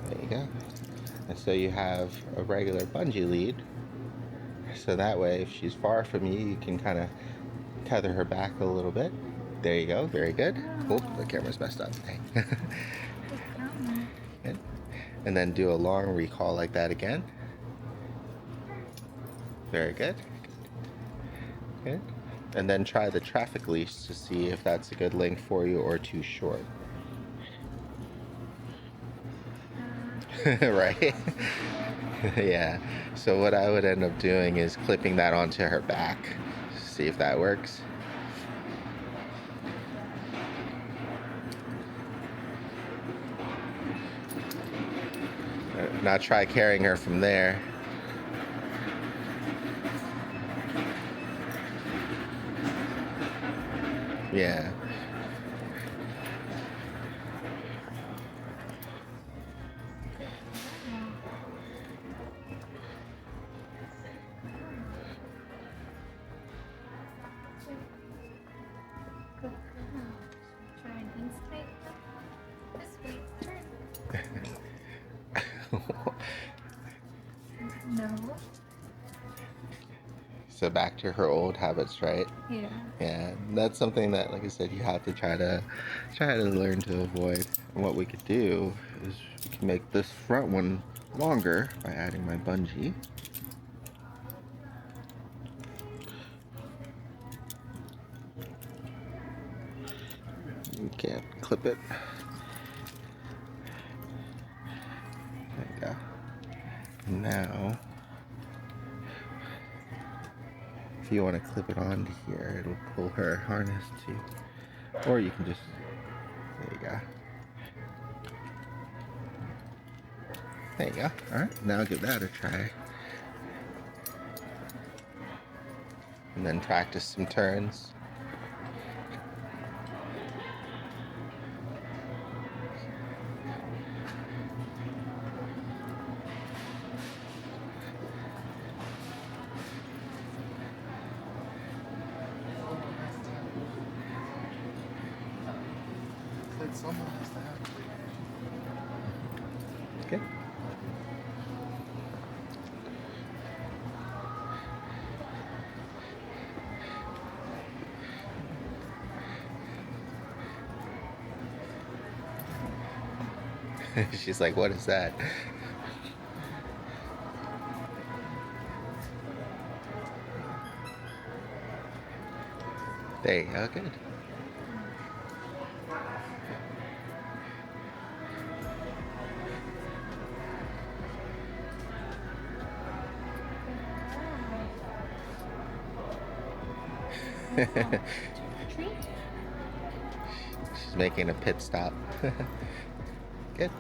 There you go. And so you have a regular bungee lead. So that way, if she's far from you, you can kind of tether her back a little bit. There you go. Very good. Oh, the camera's messed up. Good. And then do a long recall like that again. Very good. Good. And then try the traffic leash to see if that's a good length for you or too short. Right? Yeah. So what I would end up doing is clipping that onto her back. See if that works. Now try carrying her from there. Yeah. Try an inside. This way. Turn. No. So back to her old habits, right? Yeah. Yeah, that's something that, like I said, you have to try to learn to avoid. And what we could do is we can make this front one longer by adding my bungee. You can't clip it. There you go. Now, if you want to clip it onto here, it'll pull her harness too. Or you can just, there you go. There you go. Alright, now give that a try. And then practice some turns. Okay. She's like, what is that? There you go, good. She's making a pit stop. Good.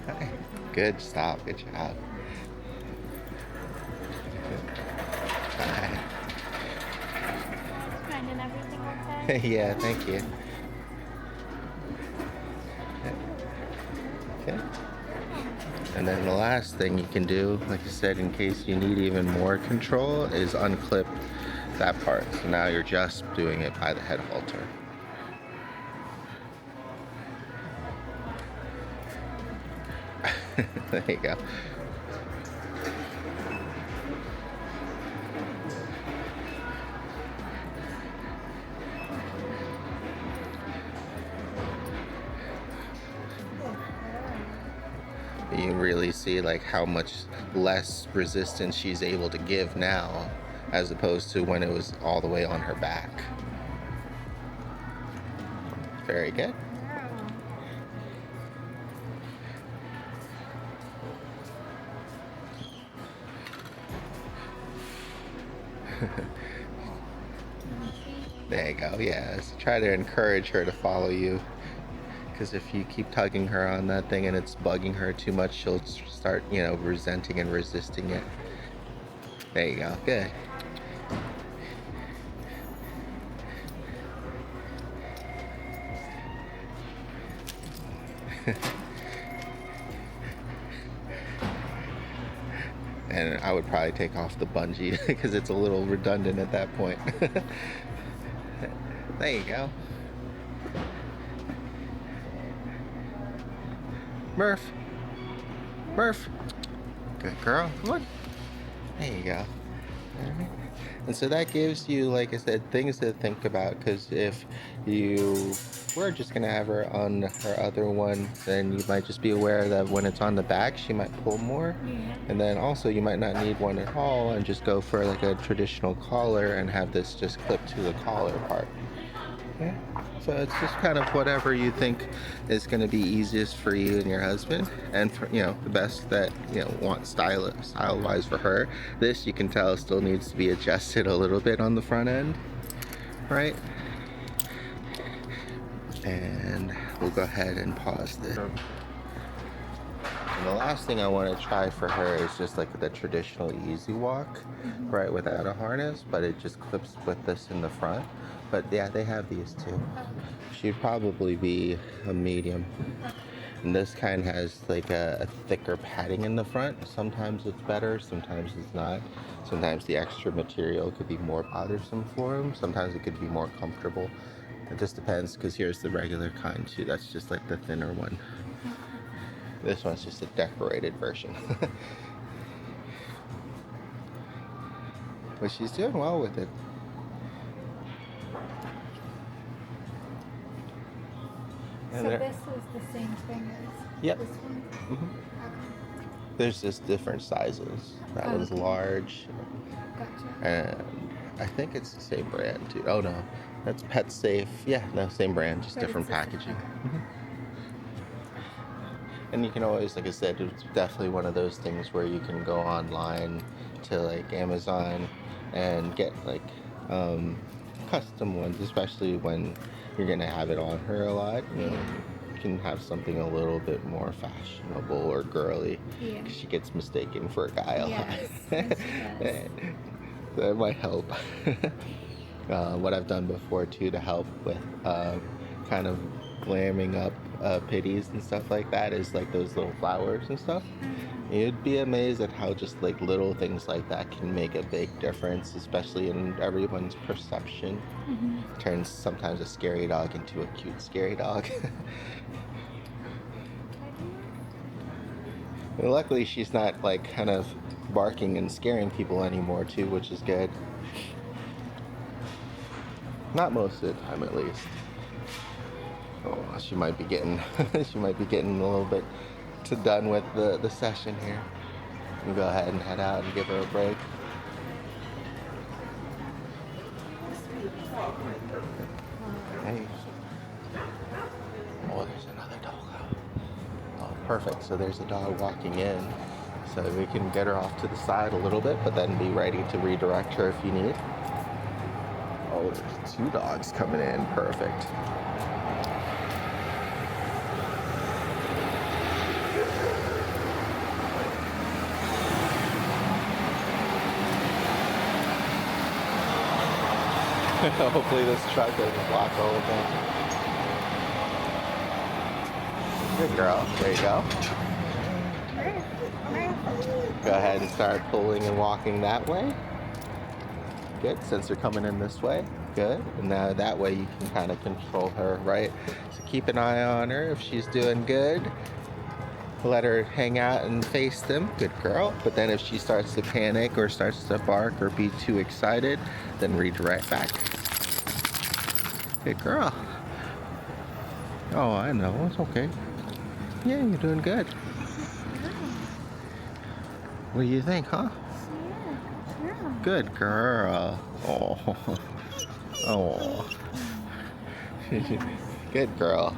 Hi. Good stop. Good job. Hi. Finding everything okay? Yeah, thank you. Okay. And then the last thing you can do, like I said, in case you need even more control, is unclip that part. So now you're just doing it by the head halter. There you go. You can really see like how much less resistance she's able to give now as opposed to when it was all the way on her back. Very good. There you go. Yeah, so try to encourage her to follow you Because if you keep tugging her on that thing and it's bugging her too much, she'll start, resenting and resisting it. There you go. Good. And I would probably take off the bungee because it's a little redundant at that point. There you go. Murph. Murph. Good girl. Come on. There you go. Alright. And so that gives you, like I said, things to think about, because if you were just going to have her on her other one, then you might just be aware that when it's on the back, she might pull more. Yeah. And then also you might not need one at all and just go for like a traditional collar and have this just clip to the collar part. Yeah. So it's just kind of whatever you think is going to be easiest for you and your husband, and for, the best that want style wise for her. This, you can tell, still needs to be adjusted a little bit on the front end, right? And we'll go ahead and pause this. And the last thing I want to try for her is just like the traditional easy walk, right, without a harness, but it just clips with this in the front. But yeah, they have these too. She'd probably be a medium. And this kind has like a thicker padding in the front. Sometimes it's better, sometimes it's not. Sometimes the extra material could be more bothersome for him. Sometimes it could be more comfortable. It just depends, because here's the regular kind too. That's just like the thinner one. This one's just a decorated version. But she's doing well with it. So this is the same thing as Yep. this one? Mhm. Okay. There's just different sizes. That one's Okay. large. Gotcha. And I think it's the same brand too. Oh no, that's Pet Safe. Yeah, no, same brand, just But different it's the same- packaging. okay. And you can always, like I said, it's definitely one of those things where you can go online to like Amazon and get like custom ones, especially when you're gonna have it on her a lot. You can have something a little bit more fashionable or girly. Yeah. 'Cause she gets mistaken for a guy a Yes, lot. yes, That might help. What I've done before too to help with kind of glamming up pitties and stuff like that is like those little flowers and stuff. You'd be amazed at how just like little things like that can make a big difference, especially in everyone's perception. Turns sometimes a scary dog into a cute scary dog. And luckily she's not like kind of barking and scaring people anymore too, which is good. Not most of the time, at least. Oh, she might be getting she might be getting a little bit too done with the session here. We'll go ahead and head out and give her a break. Hey. Oh, there's another dog. Oh, perfect. So there's a dog walking in. So we can get her off to the side a little bit, but then be ready to redirect her if you need. Oh, there's two dogs coming in. Perfect. Hopefully this truck doesn't block all of them. Good girl. There you go. Go ahead and start pulling and walking that way. Good. Since they're coming in this way. Good. And now that way you can kind of control her, right? So keep an eye on her. If she's doing good, let her hang out and face them. Good girl. But then if she starts to panic or starts to bark or be too excited, then redirect back. Good girl. Oh, I know. It's okay. Yeah, you're doing good. What do you think, huh? Good girl. Oh. Oh. Good girl.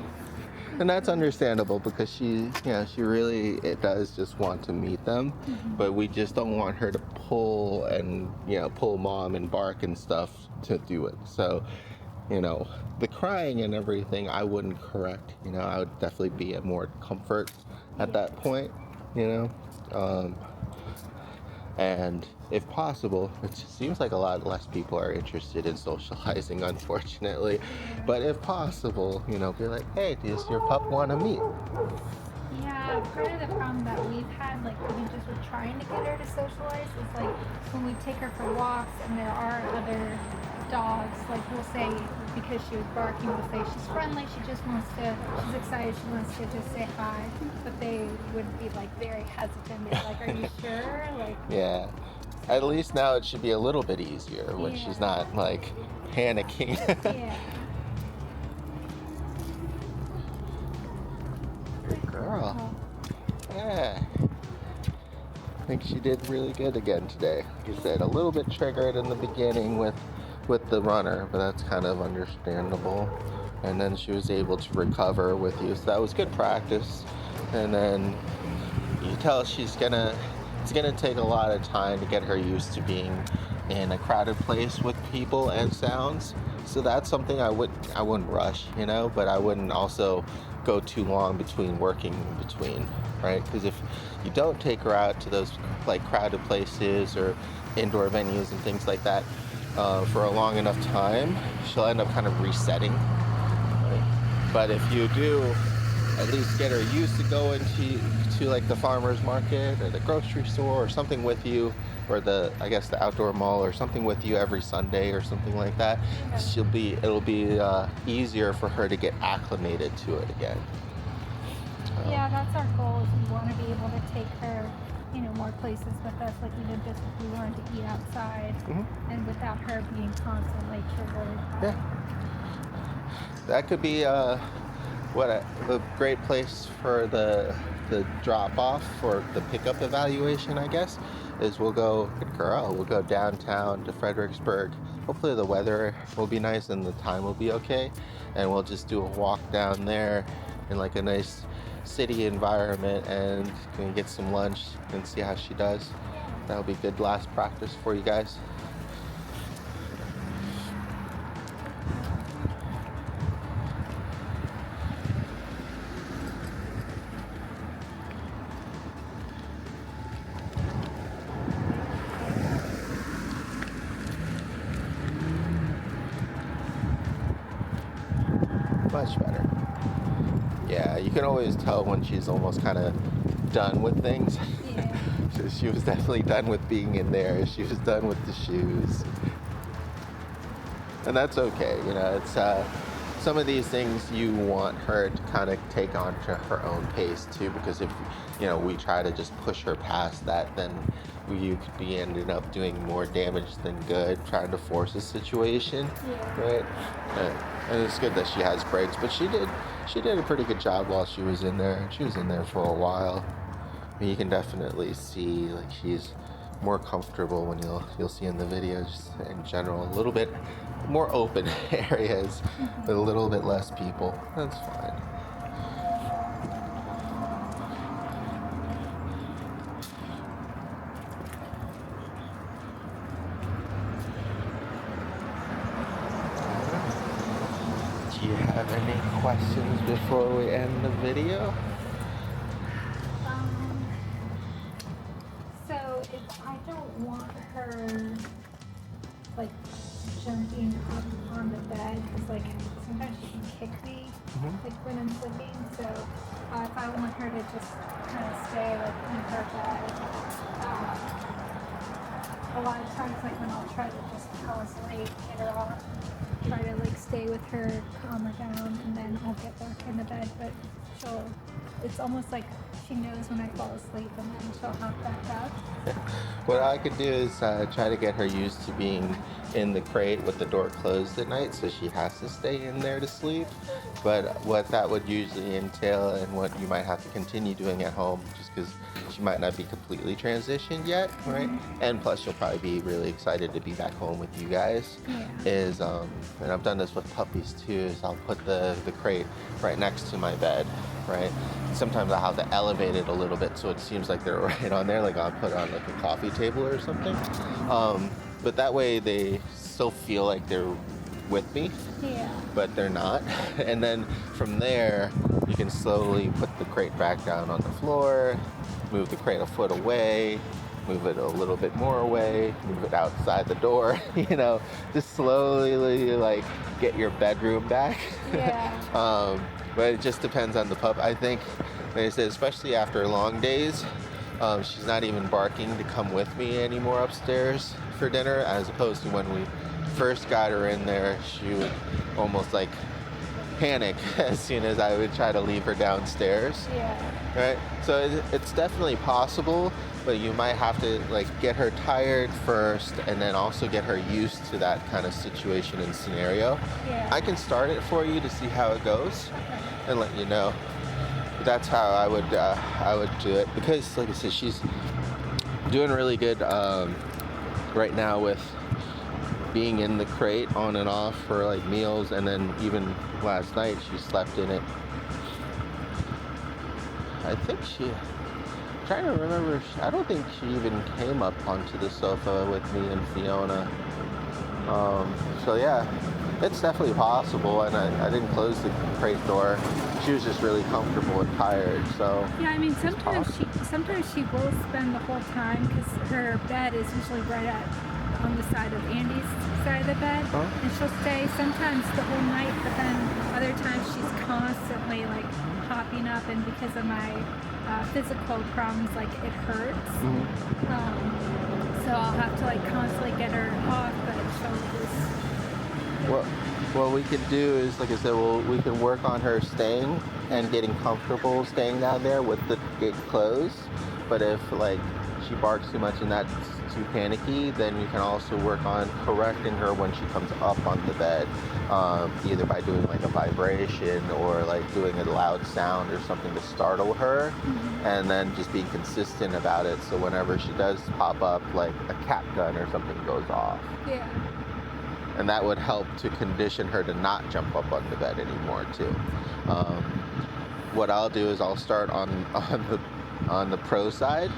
And that's understandable because she really, it does just want to meet them, but we just don't want her to pull and, pull mom and bark and stuff to do it. So you know, the crying and everything I wouldn't correct. You know, I would definitely be at more comfort at that point, you know. And if possible, it seems like a lot less people are interested in socializing, unfortunately. But if possible, you know, be like, hey, does your pup want to meet? Yeah, part of the problem that we've had, like even just with trying to get her to socialize, is like when we take her for walks and there are other dogs, like we'll say, because she was barking, we'll say she's friendly, she's excited, she wants to just say hi, but they would be like very hesitant. They're like, are you sure? Like, Yeah. At least now it should be a little bit easier when she's not like panicking. yeah. Good girl. Yeah. I think she did really good again today. Like you said, a little bit triggered in the beginning with the runner, but that's kind of understandable. And then she was able to recover with you, so that was good practice. And then you tell it's gonna take a lot of time to get her used to being in a crowded place with people and sounds. So that's something I wouldn't rush, you know, but I wouldn't also go too long between working in between, right? Because if you don't take her out to those like crowded places or indoor venues and things like that for a long enough time, she'll end up kind of resetting. Right? But if you do at least get her used to going to like the farmer's market or the grocery store or something with you, or the outdoor mall or something with you every Sunday or something like that, it'll be easier for her to get acclimated to it again. Yeah, that's our goal. Is we want to be able to take her, you know, more places with us. Like even just if we wanted to eat outside, and without her being constantly triggered. Yeah, that could be a great place for the drop off for the pickup evaluation, I guess, is we'll go downtown to Fredericksburg. Hopefully the weather will be nice and the time will be okay, and we'll just do a walk down there in like a nice city environment and get some lunch and see how she does. That'll be good last practice for you guys. Much better. Yeah, you can always tell when she's almost kind of done with things. Yeah. She was definitely done with being in there. She was done with the shoes. And that's okay, you know, it's some of these things you want her to kind of take on to her own pace too, because if, you know, we try to just push her past that, then you could be ending up doing more damage than good, trying to force a situation, right? And it's good that she has breaks, but she did a pretty good job while she was in there. She was in there for a while. I mean, you can definitely see like she's more comfortable when you'll see in the videos in general, a little bit more open areas with a little bit less people. That's fine. Do you have any questions before we end the video? So if I don't want her like jumping up on the bed, because like sometimes she can kick me like when I'm sleeping. So if I want her to just kind of stay like in her bed, a lot of times like when I'll try to just fall asleep, get her off, try to like stay with her, calm her down, and then I'll get back in the bed. But it's almost like she knows when I fall asleep, and then she'll hop back up. What I could do is try to get her used to being in the crate with the door closed at night, so she has to stay in there to sleep. But what that would usually entail, and what you might have to continue doing at home, just because she might not be completely transitioned yet, right? And plus she'll probably be really excited to be back home with you guys, is, and I've done this with puppies too, is I'll put the crate right next to my bed, right? Sometimes I'll have to elevate it a little bit so it seems like they're right on there, like I'll put on like a coffee table or something. But that way they still feel like they're with me, Yeah. but they're not. And then from there, you can slowly put the crate back down on the floor, move the crate a foot away, move it a little bit more away, move it outside the door, just slowly like get your bedroom back. Yeah. But it just depends on the pup. I think, like I said, especially after long days, she's not even barking to come with me anymore upstairs for dinner, as opposed to when we first got her in there, she would almost like panic as soon as I would try to leave her downstairs. Yeah. Right? So it's definitely possible, but you might have to like get her tired first and then also get her used to that kind of situation and scenario. Yeah. I can start it for you to see how it goes and let you know. But that's how I would do it, because like I said, she's doing really good right now with being in the crate on and off for like meals, and then even last night she slept in it. I think I'm trying to remember, I don't think she even came up onto the sofa with me and Fiona. So yeah, it's definitely possible, and I didn't close the crate door. She was just really comfortable and tired, so. Yeah, I mean, sometimes she will spend the whole time, because her bed is usually right on the side of Andy's side of the bed, and she'll stay sometimes the whole night, but then other times she's constantly like hopping up, and because of my physical problems, like it hurts. So I'll have to like constantly get her off, but she'll just. What we could do is, like I said, we can work on her staying and getting comfortable staying down there with the gate closed. But if like she barks too much and that's too panicky, then you can also work on correcting her when she comes up on the bed, either by doing like a vibration or like doing a loud sound or something to startle her, and then just being consistent about it, so whenever she does pop up, like a cat gun or something goes off. Yeah. And that would help to condition her to not jump up on the bed anymore too. What I'll do is I'll start on the pro side,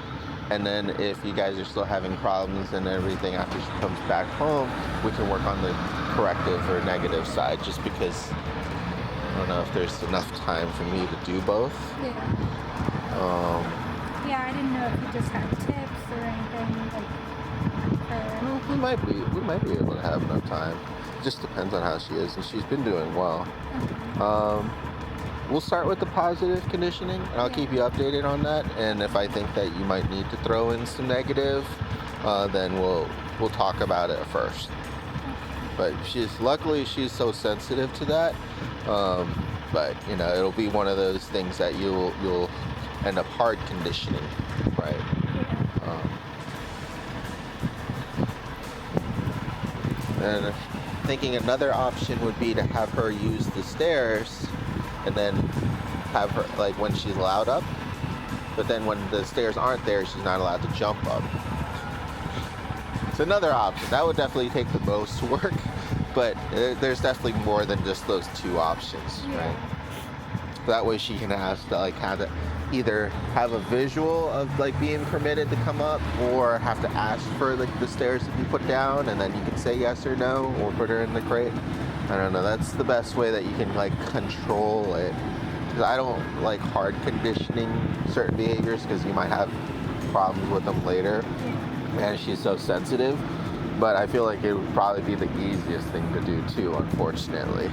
and then if you guys are still having problems and everything after she comes back home, we can work on the corrective or negative side, just because I don't know if there's enough time for me to do both. Yeah. Yeah, I didn't know if you just had tips or anything like. Well, we might be able to have enough time. It just depends on how she is, and she's been doing well. We'll start with the positive conditioning, and I'll keep you updated on that. And if I think that you might need to throw in some negative, then we'll talk about it first. But luckily she's so sensitive to that. But it'll be one of those things that you'll end up hard conditioning, right? And thinking another option would be to have her use the stairs, and then have her, like when she's allowed up, but then when the stairs aren't there, she's not allowed to jump up. It's another option. That would definitely take the most work, but there's definitely more than just those two options, right? That way she can ask to either have a visual of like being permitted to come up, or have to ask for the stairs to be put down, and then you can say yes or no, or put her in the crate. I don't know. That's the best way that you can like control it. 'Cause I don't like hard conditioning certain behaviors, because you might have problems with them later, and she's so sensitive. But I feel like it would probably be the easiest thing to do too, unfortunately.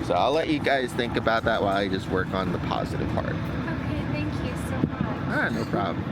So I'll let you guys think about that while I just work on the positive part. Okay, thank you so much. No problem.